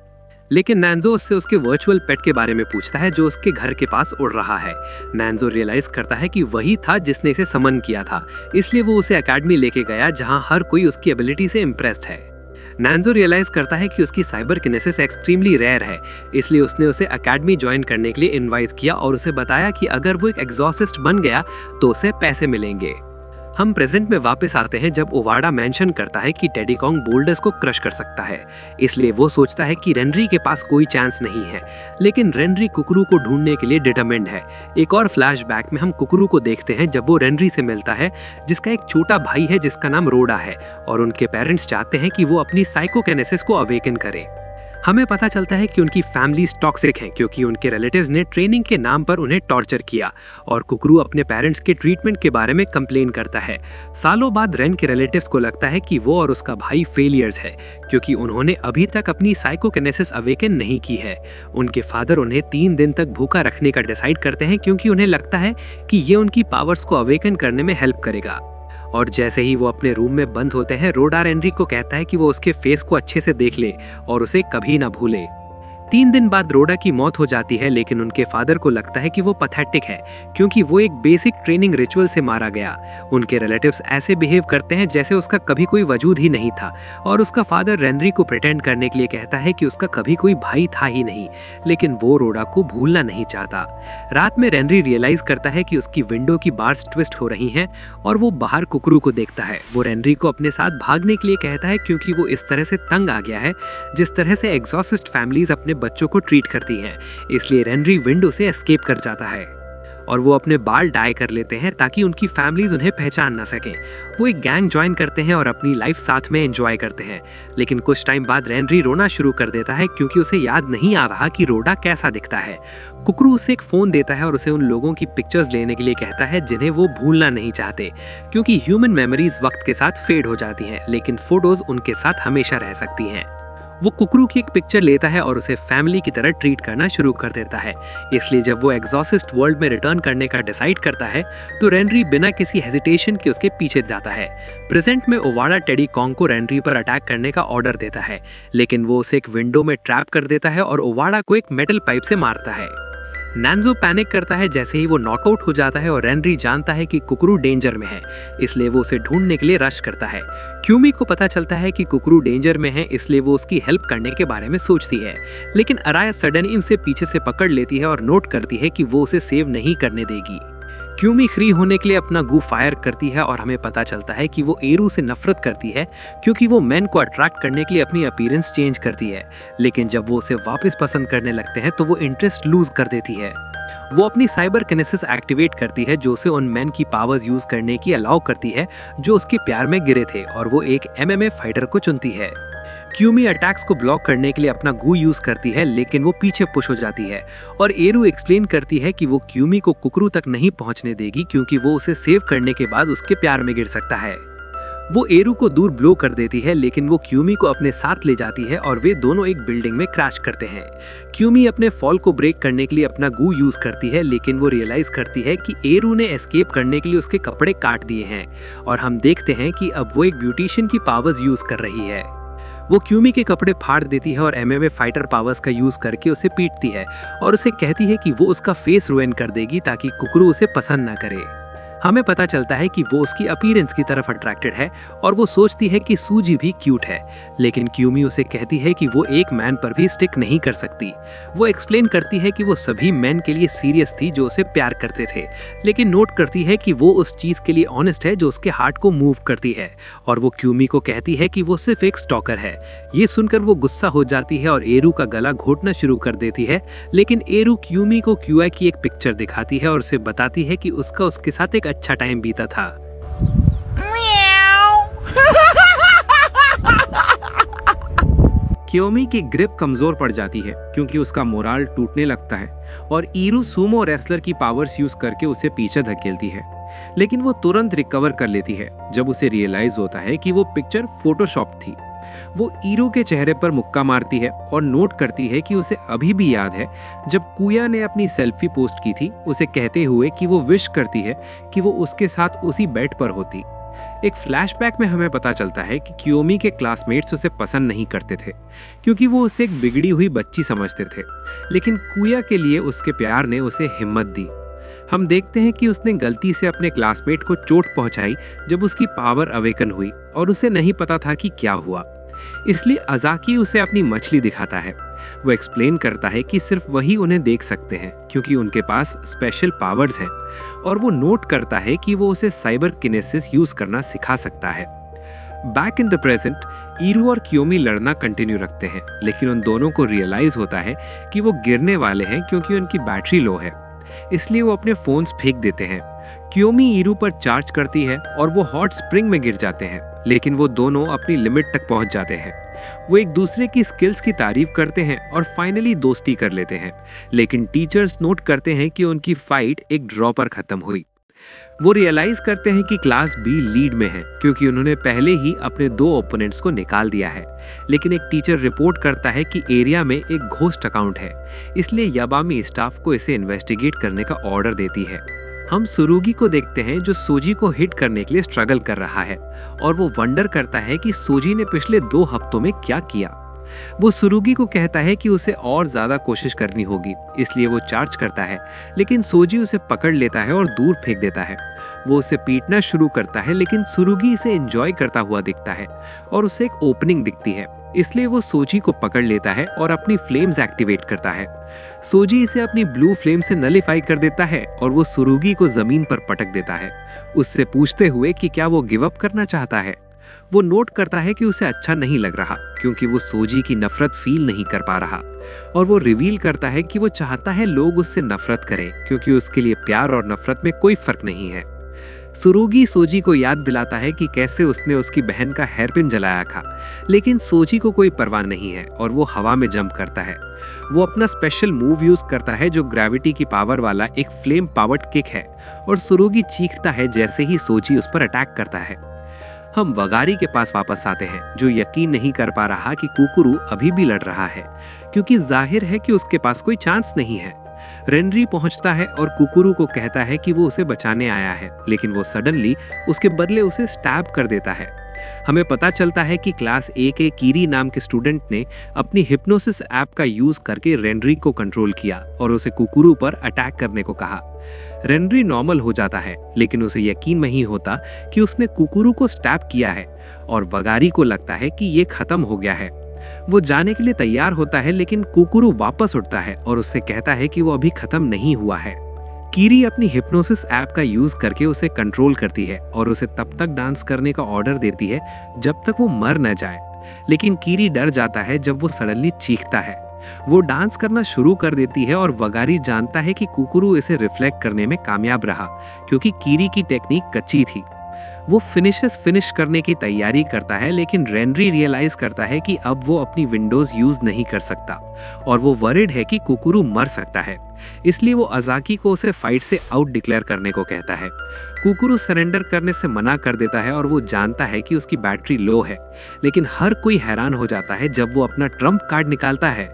लेकिन नैंजो उससे उसके वर्चुअल पेट के बारे में पूछता है जो उसके घर के पास उड़ रहा है। नैंजो रियलाइज करता है कि वही था जिसने इसे समन किया था, इसलिए वो उसे एकेडमी लेके गया जहां हर कोई उसकी एबिलिटी से इम्प्रेस्ड है। नैंजो रियलाइज करता है कि उसकी साइबर किनेसिस एक्सट्रीमली रेयर है, इसलिए उसने उसे एकेडमी ज्वाइन करने के लिए इनवाइट किया और उसे बताया कि अगर वो एक एग्जॉसिस्ट बन गया तो उसे पैसे मिलेंगे। हम प्रेजेंट में वापस आते हैं जब ओवाड़ा मेंशन करता है कि टेडी कॉन्ग बोल्डर्स को क्रश कर सकता है, इसलिए वो सोचता है कि रेनरी के पास कोई चांस नहीं है, लेकिन रेनरी कुकरू को ढूंढने के लिए डिटरमिन्ड है। एक और फ्लैशबैक में हम कुकरू को देखते हैं जब वो रेनरी से मिलता है जिसका एक छोटा भाई है जिसका नाम रोडा है और उनके पेरेंट्स चाहते हैं कि वो अपनी साइकोकिनेसिस को अवेकन करे। हमें पता चलता है कि उनकी फैमिलीज टॉक्सिक हैं क्योंकि उनके रिलेटिव्स ने ट्रेनिंग के नाम पर उन्हें टॉर्चर किया और कुकरू अपने पेरेंट्स के ट्रीटमेंट के बारे में कंप्लेन करता है। सालों बाद रेन के रिलेटिव्स को लगता है कि वो और उसका भाई फेलियर्स है क्योंकि उन्होंने अभी तक अपनी साइकोकिनेसिस अवेकन नहीं की है। उनके फादर उन्हें 3 दिन तक भूखा रखने का डिसाइड करते हैं क्योंकि उन्हें लगता है कि ये उनकी पावर्स को अवेकन करने में हेल्प करेगा। और जैसे ही वो अपने रूम में बंद होते हैं, रोडा रेनरी को कहता है कि वो उसके फेस को अच्छे से देख ले और उसे कभी ना भूले। 3 दिन बाद रोडा की मौत हो जाती है, लेकिन उनके फादर को लगता है कि वो पैथेटिक है क्योंकि वो एक बेसिक ट्रेनिंग रिचुअल से मारा गया। उनके रिलेटिव्स ऐसे बिहेव करते हैं जैसे उसका कभी कोई वजूद ही नहीं था और उसका फादर रेनरी को प्रिटेंड करने के लिए कहता है कि उसका कभी कोई भाई था ही नहीं, लेकिन वो रोडा को भूलना नहीं चाहता। रात में रेनरी रियलाइज करता है कि उसकी विंडो की बार्स ट्विस्ट हो रही हैं और वो बाहर कुकरू को देखता है। वो रेनरी को अपने साथ भागने के लिए कहता है क्योंकि वो इस तरह से तंग आ गया है जिस तरह से एग्जॉसिस्ट फैमिलीज अपने बच्चों को ट्रीट करती हैं, इसलिए रेनरी विंडो से एस्केप कर जाता है और वो अपने बाल डाई कर लेते हैं ताकि उनकी फैमिलीज उन्हें पहचान ना सकें। वो एक गैंग ज्वाइन करते हैं और अपनी लाइफ साथ में एंजॉय करते हैं, लेकिन कुछ टाइम बाद रेनरी रोना शुरू कर देता है क्योंकि उसे याद नहीं आ रहा कि रोडा कैसा दिखता है। कुकरू उसे एक फोन देता है और उसे उन लोगों की पिक्चर्स लेने के लिए कहता है जिन्हें वो भूलना नहीं चाहते क्योंकि ह्यूमन मेमोरीज वक्त के साथ फेड हो जाती हैं, लेकिन फोटोज उनके साथ हमेशा रह सकती हैं। वो कुकरू की एक पिक्चर लेता है और उसे फैमिली की तरह ट्रीट करना शुरू कर देता है, इसलिए जब वो एग्जॉसिस्ट वर्ल्ड में रिटर्न करने का डिसाइड करता है तो रेनरी बिना किसी हेजिटेशन के उसके पीछे जाता है। प्रेजेंट में ओवाड़ा टेडी कॉन्ग को रेनरी पर अटैक करने का ऑर्डर देता है, लेकिन वो उसे एक विंडो में ट्रैप कर देता है और ओवाड़ा को एक मेटल पाइप से मारता है। नैंजो पैनिक करता है जैसे ही वो नॉकआउट हो जाता है और रेनरी जानता है कि कुकरू डेंजर में है, इसलिए वो उसे ढूंढने के लिए रश करता है। क्यूमी को पता चलता है कि कुकरू डेंजर में है, इसलिए वो उसकी हेल्प करने के बारे में सोचती है, लेकिन अराया सडन इनसे पीछे से पकड़ लेती है और नोट करती है कि वो उसे सेव नहीं करने देगी। क्यूमी फ्री होने के लिए अपना गू फायर करती है और हमें पता चलता है कि वो एरू से नफरत करती है क्योंकि वो मैन को अट्रैक्ट करने के लिए अपनी अपीयरेंस चेंज करती है, लेकिन जब वो उसे वापस पसंद करने लगते हैं तो वो इंटरेस्ट लूज कर देती है। वो अपनी साइबर किनेसिस एक्टिवेट करती है जो उसे उन मैन की पावर्स यूज करने की अलाउ करती है जो उसके प्यार में गिरे थे, और वो एक MMA फाइटर को चुनती है। क्यूमी अटैक्स को ब्लॉक करने के लिए अपना गू यूज करती है, लेकिन वो पीछे पुश हो जाती है और एरू एक्सप्लेन करती है कि वो क्यूमी को कुकरू तक नहीं पहुंचने देगी क्योंकि वो उसे सेव करने के बाद उसके प्यार में गिर सकता है। वो एरू को दूर ब्लो कर देती है, लेकिन वो क्यूमी को अपने साथ ले जाती है और वे दोनों एक बिल्डिंग में क्रैश करते हैं। क्यूमी अपने फॉल को ब्रेक करने के लिए अपना गू यूज करती है, लेकिन वो रियलाइज करती है कि एरू ने एस्केप करने के लिए उसके कपड़े काट दिए हैं, और हम देखते हैं कि अब वो एक ब्यूटिशियन की पावर्स यूज कर रही है। वो क्यूमी के कपड़े फाड़ देती है और MMA फाइटर पावर्स का यूज करके उसे पीटती है और उसे कहती है कि वो उसका फेस रुइन कर देगी ताकि कुकरू उसे पसंद ना करे। हमें पता चलता है कि वो उसकी अपीयरेंस की तरफ अट्रैक्टेड है और वो सोचती है कि सूजी भी क्यूट है, लेकिन क्यूमी उसे कहती है कि वो एक मैन पर भी स्टिक नहीं कर सकती। वो एक्सप्लेन करती है कि वो सभी मैन के लिए सीरियस थी जो उसे प्यार करते थे, लेकिन नोट करती है कि वो उस चीज के लिए ऑनेस्ट है जो उसके हार्ट को मूव करती है, और वो क्यूमी को कहती है कि वो सिर्फ एक स्टॉकर है। ये सुनकर वो गुस्सा हो जाती है और एरू का गला घोटना शुरू कर देती है, लेकिन एरू क्यूमी को क्यूआई की एक पिक्चर दिखाती है और उसे बताती है कि उसका उसके साथ एक अच्छा टाइम बीता था। क्योमी की ग्रिप कमजोर पड़ जाती है क्योंकि उसका मोराल टूटने लगता है और ईरू सूमो रेसलर की पावर्स यूज करके उसे पीछे धकेलती है, लेकिन वो तुरंत रिकवर कर लेती है जब उसे रियलाइज होता है कि वो पिक्चर फोटोशॉप थी। वो ईरू के चेहरे पर मुक्का मारती है और नोट करती है कि उसे अभी भी याद है जब कुया ने अपनी सेल्फी पोस्ट की थी, उसे कहते हुए कि वो विश करती है कि वो उसके साथ उसी बेड पर होती। एक फ्लैशबैक में हमें पता चलता है कि क्योमी के क्लासमेट्स उसे पसंद नहीं करते थे क्योंकि वो उसे एक बिगड़ी हुई बच्ची समझते थे, लेकिन कुया के लिए उसके प्यार ने उसे हिम्मत दी। हम देखते हैं कि उसने गलती से अपने क्लासमेट को चोट पहुंचाई जब उसकी पावर अवेकन हुई और उसे नहीं पता था कि क्या हुआ, इसलिए अजाकी उसे अपनी मछली दिखाता है। वो एक्सप्लेन करता है कि सिर्फ वही उन्हें देख सकते हैं क्योंकि उनके पास स्पेशल पावर्स हैं, और वो नोट करता है कि वो उसे साइबर किनेसिस यूज करना सिखा सकता है। बैक इन द प्रेजेंट, ईरू और क्योमी लड़ना कंटिन्यू रखते हैं, लेकिन उन दोनों को रियलाइज होता है कि वो गिरने वाले हैं क्योंकि उनकी बैटरी लो है, इसलिए वो अपने फोन्स फेंक देते हैं। क्योमी ईरू पर चार्ज करती है और वो हॉट स्प्रिंग में गिर जाते हैं, लेकिन वो दोनों अपनी लिमिट तक पहुंच जाते हैं। वो एक दूसरे की स्किल्स की तारीफ करते हैं और फाइनली दोस्ती कर लेते हैं, लेकिन टीचर्स नोट करते हैं कि उनकी फाइट एक ड्रॉ पर खत्म हुई। वो रियलाइज करते हैं कि क्लास बी लीड में है क्योंकि उन्होंने पहले ही अपने 2 ओपोनेंट्स को निकाल दिया है, लेकिन एक टीचर रिपोर्ट करता है कि एरिया में एक घोस्ट अकाउंट है, इसलिए याबामी स्टाफ को इसे इन्वेस्टिगेट करने का ऑर्डर देती है। हम सुरुगी को देखते हैं जो सोजी को हिट करने के लिए स्ट्रगल कर रहा है, और वो वंडर करता है कि सोजी ने पिछले 2 हफ्तों में क्या किया। वो सुरुगी को कहता है कि उसे और ज्यादा कोशिश करनी होगी, इसलिए वो चार्ज करता है, लेकिन सोजी उसे पकड़ लेता है और दूर फेंक देता है। वो उसे पीटना शुरू करता है, लेकिन सुरुगी इसे एंजॉय करता हुआ दिखता है और उसे एक ओपनिंग दिखती है, इसलिए वो सोजी को पकड़ लेता है और अपनी फ्लेम्स एक्टिवेट करता है। सोजी इसे अपनी ब्लू फ्लेम से नलिफाई कर देता है और वो सुरुगी को जमीन पर पटक देता है, उससे पूछते हुए कि क्या वो गिव अप करना चाहता है। वो नोट करता है कि उसे अच्छा नहीं लग रहा क्योंकि वो सोजी की नफरत फील नहीं कर पा रहा, और वो रिवील करता है कि वो चाहता है लोग उससे नफरत करें क्योंकि उसके लिए प्यार और नफरत में कोई फर्क नहीं है। सुरुगी सोजी को याद दिलाता है कि कैसे उसने उसकी बहन का हेयरपिन जलाया था, लेकिन सोजी को कोई परवाह नहीं है और वो हवा में जंप करता है। वो अपना स्पेशल मूव यूज करता है जो ग्रेविटी की पावर वाला एक फ्लेम पावर्ड किक है, और सुरुगी चीखता है जैसे ही सोजी उस पर अटैक करता है। हम वगारी के पास वापस आते हैं जो यकीन नहीं कर पा रहा कि कुकुरू अभी भी लड़ रहा है क्योंकि जाहिर है कि उसके पास कोई चांस नहीं है। रेनरी पहुंचता है और कुकुरू को कहता है कि वो उसे बचाने आया है, लेकिन वो सडनली उसके बदले उसे स्टैब कर देता है। हमें पता चलता है कि क्लास ए के कीरी नाम के स्टूडेंट ने अपनी हिप्नोसिस ऐप का यूज करके रेनरी को कंट्रोल किया और उसे कुकुरू पर अटैक करने को कहा। रेनरी नॉर्मल हो जाता है, लेकिन उसे यकीन नहीं होता कि उसने कुकुरू को स्टैब किया है, और वगारी को लगता है कि ये खत्म हो गया है। वो जाने के लिए तैयार होता है, लेकिन कुकुरू वापस उठता है और उससे कहता है कि वो अभी खत्म नहीं हुआ है। कीरी अपनी हिप्नोसिस ऐप का यूज करके उसे कंट्रोल करती है और उसे तब तक डांस करने का ऑर्डर देती है जब तक वो मर न जाए। लेकिन कीरी डर जाता है जब वो सडनली चीखता है। वो डांस करना शुरू कर देती है और वगारी जानता है कि कुकुरु इसे रिफ्लेक्ट करने में कामयाब रहा क्योंकि कीरी की टेक्निक कच्ची थी। वो फिनिश करने की तैयारी करता है, लेकिन रेनरी रियलाइज करता है कि अब वो अपनी विंडोज यूज नहीं कर सकता और वो वरिड है कि कुकुरु मर सकता है। इसलिए वो अजाकी को उसे फाइट से आउट डिक्लेयर करने को कहता है। कुकुरु सरेंडर करने से मना कर देता है और वो जानता है कि उसकी बैटरी लो है, लेकिन हर कोई हैरान हो जाता है जब वो अपना ट्रम्प कार्ड निकालता है।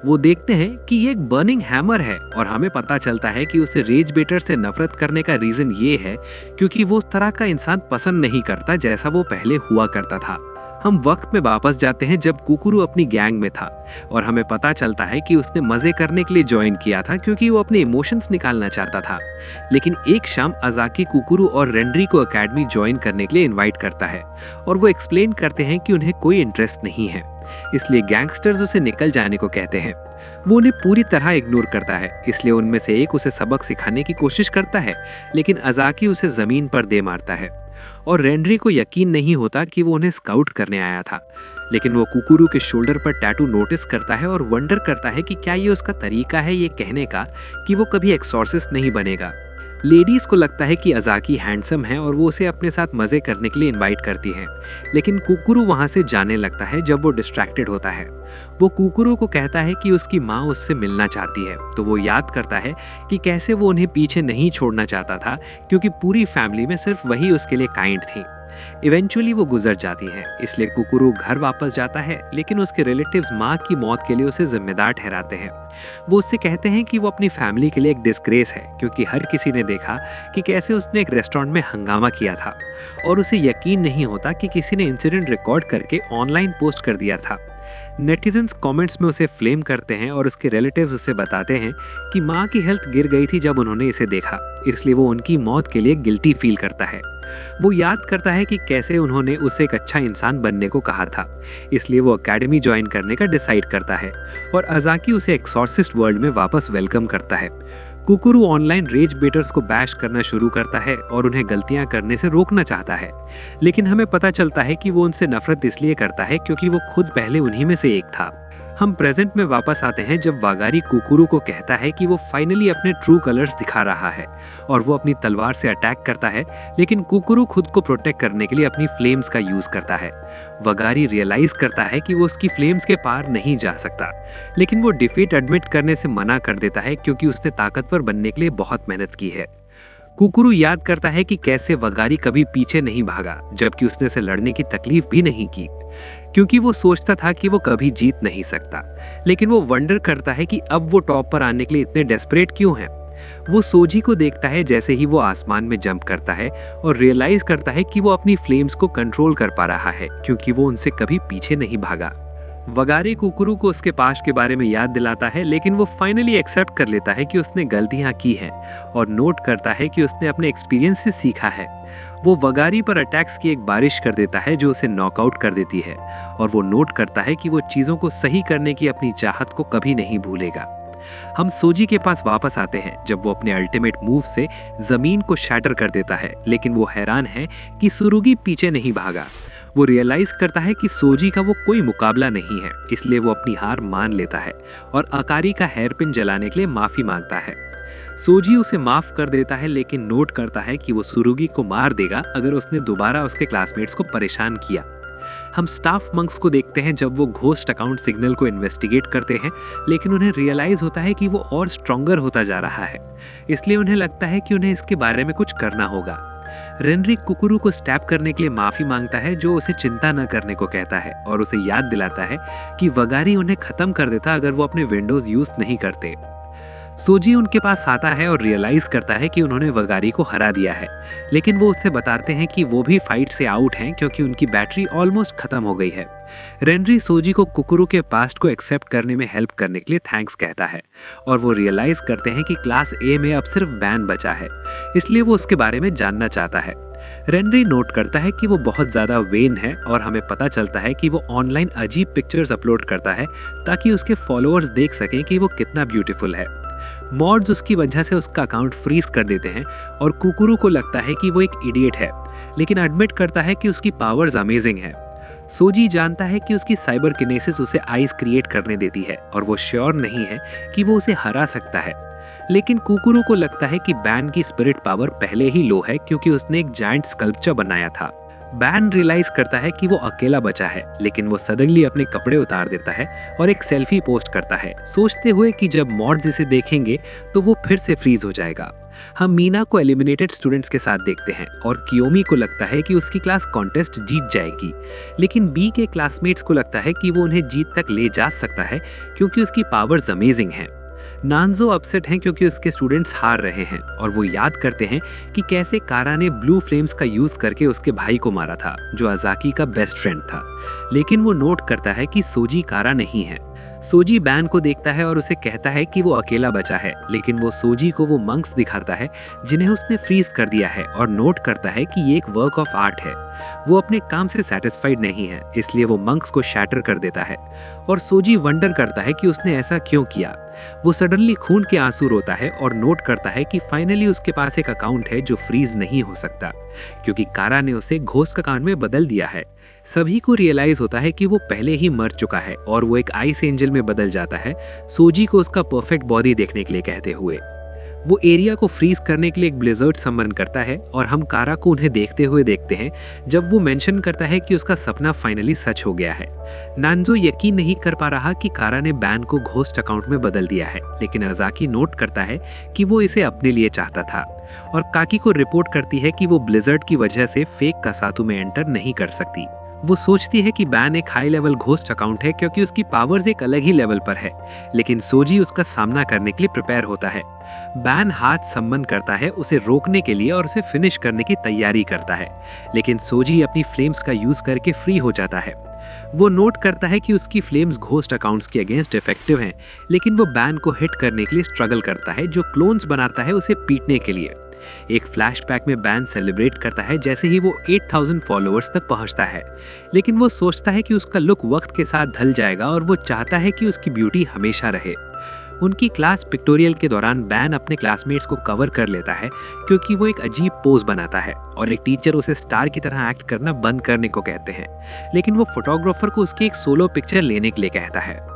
वो देखते हैं कि ये एक बर्निंग हैमर है और हमें पता चलता है कि उसे रेज बेटर से नफरत करने का रीजन ये है क्योंकि वो उस तरह का इंसान पसंद नहीं करता जैसा वो पहले हुआ करता था। हम वक्त में वापस जाते हैं जब कुकुरु अपनी गैंग में था और हमें पता चलता है कि उसने मजे करने के लिए ज्वाइन किया था क्योंकि वो अपने इमोशंस निकालना चाहता था। लेकिन एक शाम अजाकी कुकुरु और रेनरी को एकेडमी ज्वाइन करने के लिए इनवाइट करता है और वो एक्सप्लेन करते हैं कि उन्हें कोई इंटरेस्ट नहीं है, इसलिए गैंगस्टर्स उसे निकल जाने को कहते हैं। वो उन्हें पूरी तरह इग्नोर करता है, इसलिए उनमें से एक उसे सबक सिखाने की कोशिश करता है, लेकिन अजाकी उसे जमीन पर दे मारता है और रेनरी को यकीन नहीं होता कि वो उन्हें स्काउट करने आया था। लेकिन वो कुकुरु के शोल्डर पर टैटू नोटिस करता है और वंडर करता है कि क्या ये उसका तरीका है ये कहने का कि वो कभी एक्सॉर्सिस्ट नहीं बनेगा। लेडीज को लगता है कि अजाकी हैंडसम है और वो उसे अपने साथ मजे करने के लिए इनवाइट करती हैं, लेकिन कुकुरु वहां से जाने लगता है जब वो डिस्ट्रैक्टेड होता है। वो कुकुरु को कहता है कि उसकी माँ उससे मिलना चाहती है, तो वो याद करता है कि कैसे वो उन्हें पीछे नहीं छोड़ना चाहता था क्योंकि पूरी फैमिली में सिर्फ वही उसके लिए काइंड थी। इवेंचुअली वो गुजर जाती है, इसलिए कुकुरु घर वापस जाता है, लेकिन उसके रिलेटिव्स माँ की मौत के लिए उसे जिम्मेदार ठहराते हैं। वो उससे कहते हैं कि वो अपनी फैमिली के लिए एक डिस्ग्रेस है क्योंकि हर किसी ने देखा कि कैसे उसने एक रेस्टोरेंट में हंगामा किया था और उसे यकीन नहीं होता कि किसी ने इंसिडेंट रिकॉर्ड करके ऑनलाइन पोस्ट कर दिया था। नेटिजन्स कमेंट्स में उसे फ्लेम करते हैं और उसके रिलेटिव्स उसे बताते हैं कि माँ की हेल्थ गिर गई थी जब उन्होंने इसे देखा, इसलिए वो उनकी मौत के लिए गिल्टी फील करता है। वो याद करता है कि कैसे उन्होंने उसे एक अच्छा इंसान बनने को कहा था, इसलिए वो एकेडमी ज्वाइन करने का डिसाइड करता है और अजाकी उसे एक्सॉर्सिस्ट वर्ल्ड में वापस वेलकम करता है। कुकुरु ऑनलाइन रेज बेटर्स को बैश करना शुरू करता है और उन्हें गलतियां करने से रोकना चाहता है, लेकिन हमें पता चलता है कि वो उनसे नफरत इसलिए करता है क्योंकि वो खुद पहले उन्हीं में से एक था। हम प्रेजेंट में वापस आते हैं जब वागारी कुकुरु को कहता है कि वो फाइनली अपने ट्रू कलर्स दिखा रहा है और वो अपनी तलवार से अटैक करता है, लेकिन कुकुरु खुद को प्रोटेक्ट करने के लिए अपनी फ्लेम्स का यूज करता है। वागारी रियलाइज करता है कि वो उसकी फ्लेम्स के पार नहीं जा सकता, लेकिन वो डिफीट एडमिट करने से मना कर देता है क्योंकि उसने ताकतवर बनने के लिए बहुत मेहनत की है। कुकुरु याद करता है कि कैसे वागारी कभी पीछे नहीं भागा जबकि उसने उसे लड़ने की तकलीफ भी नहीं की क्योंकि वो सोचता था कि वो कभी जीत नहीं सकता। लेकिन वो वंडर करता है कि अब वो टॉप पर आने के लिए इतने डेस्परेट क्यों हैं। वो सोजी को देखता है जैसे ही वो आसमान में जंप करता है और रियलाइज करता है कि वो अपनी फ्लेम्स को कंट्रोल कर पा रहा है क्योंकि वो उनसे कभी पीछे नहीं भागा। वगारी कुकुरु को उसके पास्ट के बारे में याद दिलाता है, लेकिन वो फाइनली एक्सेप्ट कर लेता है कि उसने गलतियां की हैं और नोट करता है कि उसने अपने एक्सपीरियंस से सीखा है। वो वगारी पर अटैक्स की एक बारिश कर देता है जो उसे नॉकआउट कर देती है और वो नोट करता है कि वो चीज़ों को सही करने की अपनी चाहत को कभी नहीं भूलेगा। हम सोजी के पास वापस आते हैं जब वो अपने अल्टीमेट मूव से जमीन को शैटर कर देता है, लेकिन वो हैरान है कि सुरुगी पीछे नहीं भागा। वो रियलाइज करता है कि सोजी का वो कोई मुकाबला नहीं है, इसलिए वो अपनी हार मान लेता है और अकारी का हेयरपिन जलाने के लिए माफी मांगता है। सोजी उसे माफ कर देता है, लेकिन नोट करता है कि वो सुरुगी को मार देगा अगर उसने दोबारा उसके क्लासमेट्स को परेशान किया। हम स्टाफ मंक्स को देखते हैं जब वो घोस्ट अकाउंट सिग्नल को इन्वेस्टिगेट करते हैं, लेकिन उन्हें रियलाइज होता है कि वो और स्ट्रॉन्गर होता जा रहा है, इसलिए उन्हें लगता है कि उन्हें इसके बारे में कुछ करना होगा। रेनरी कुकुरु को स्टैप करने के लिए माफी मांगता है जो उसे चिंता न करने को कहता है और उसे याद दिलाता है कि वगारी उन्हें खत्म कर देता अगर वो अपने विंडोज यूज नहीं करते। सोजी उनके पास आता है और रियलाइज करता है कि उन्होंने वगारी को हरा दिया है, लेकिन वो उससे बताते हैं कि वो भी फाइट से आउट हैं क्योंकि उनकी बैटरी ऑलमोस्ट खत्म हो गई है। रेनरी सोजी को कुकुरु के पास्ट को एक्सेप्ट करने में हेल्प करने के लिए थैंक्स कहता है और वो रियलाइज करते हैं कि क्लास ए में अब सिर्फ बैन बचा है, इसलिए वो उसके बारे में जानना चाहता है। रेनरी नोट करता है कि वो बहुत ज़्यादा वेन है और हमें पता चलता है कि वो ऑनलाइन अजीब पिक्चर्स अपलोड करता है ताकि उसके फॉलोअर्स देख सकें कि वो कितना ब्यूटीफुल है। मॉड्स उसकी वजह से उसका अकाउंट फ्रीज कर देते हैं और कुकुरू को लगता है कि वो एक इडियट है, लेकिन एडमिट करता है कि उसकी पावर्स अमेजिंग है। सोजी जानता है कि उसकी साइबर किनेसिस उसे आइस क्रिएट करने देती है और वो श्योर नहीं है कि वो उसे हरा सकता है। लेकिन कुकुरू को लगता है कि बैन की स्पिरिट पावर पहले ही लो है क्योंकि उसने एक जायंट स्कल्पचर बनाया था। बैन रियलाइज करता है कि वो अकेला बचा है, लेकिन वो सडनली अपने कपड़े उतार देता है और एक सेल्फी पोस्ट करता है, सोचते हुए कि जब मॉड्स इसे देखेंगे तो वो फिर से फ्रीज हो जाएगा। हम मीना को एलिमिनेटेड स्टूडेंट्स के साथ देखते हैं और कियोमी को लगता है कि उसकी क्लास कॉन्टेस्ट जीत जाएगी, लेकिन बी के क्लासमेट्स को लगता है कि वो उन्हें जीत तक ले जा सकता है क्योंकि उसकी पावर्स अमेजिंग हैं। नानजो अपसेट हैं क्योंकि उसके स्टूडेंट्स हार रहे हैं और वो याद करते हैं कि कैसे कारा ने ब्लू फ्लेम्स का यूज करके उसके भाई को मारा था, जो अजाकी का बेस्ट फ्रेंड था। लेकिन वो नोट करता है कि सोजी कारा नहीं है। सोजी बैन को देखता है और उसे कहता है कि वो अकेला बचा है, लेकिन वो सोजी को वो मंक्स दिखाता है जिन्हें उसने फ्रीज कर दिया है और नोट करता है कि ये एक वर्क ऑफ आर्ट है। वो अपने काम से सेटिस्फाइड नहीं है, इसलिए वो मंक्स को शैटर कर देता है और सोजी वंडर करता है कि उसने ऐसा क्यों किया। वो सडनली खून के आंसू रोता है और नोट करता है कि फाइनली उसके पास एक अकाउंट है जो फ्रीज नहीं हो सकता क्योंकि कारा ने उसे घोस्ट अकाउंट में बदल दिया है। सभी को रियलाइज होता है कि वो पहले ही मर चुका है और वो एक आइस एंजल में बदल जाता है, सोजी को उसका परफेक्ट बॉडी देखने के लिए कहते हुए। वो एरिया को फ्रीज करने के लिए एक ब्लिजर्ड समन करता है और हम कारा को उन्हें देखते हुए देखते हैं जब वो मेंशन करता है कि उसका सपना फाइनली सच हो गया है। नानजो यकीन नहीं कर पा रहा कि कारा ने बैन को घोस्ट अकाउंट में बदल दिया है, लेकिन अजाकी नोट करता है कि वो इसे अपने लिए चाहता था और काकी को रिपोर्ट करती है कि वो ब्लिजर्ड की वजह से फेक कासातु में एंटर नहीं कर सकती। वो सोचती है कि बैन एक हाई लेवल घोस्ट अकाउंट है क्योंकि उसकी पावर्स एक अलग ही लेवल पर है, लेकिन सोजी उसका सामना करने के लिए प्रिपेयर होता है। बैन हाथ सम्मन करता है उसे रोकने के लिए और उसे फिनिश करने की तैयारी करता है, लेकिन सोजी अपनी फ्लेम्स का यूज करके फ्री हो जाता है। वो नोट करता है कि उसकी फ्लेम्स घोस्ट अकाउंट्स के अगेंस्ट इफेक्टिव हैं, लेकिन वो बैन को हिट करने के लिए स्ट्रगल करता है, जो क्लोन्स बनाता है उसे पीटने के लिए। एक फ्लैशबैक में बैन सेलिब्रेट करता है जैसे ही वो 8000 फॉलोअर्स तक पहुंचता है, लेकिन वो सोचता है कि उसका लुक वक्त के साथ ढल जाएगा और वो चाहता है कि उसकी ब्यूटी हमेशा रहे। उनकी क्लास पिक्टोरियल के दौरान बैन अपने क्लासमेट्स को कवर कर लेता है क्योंकि वो एक अजीब पोज बनाता है और एक टीचर उसे स्टार की तरह एक्ट करना बंद करने को कहते हैं, लेकिन वो फोटोग्राफर को उसकी एक सोलो पिक्चर लेने के लिए कहता है।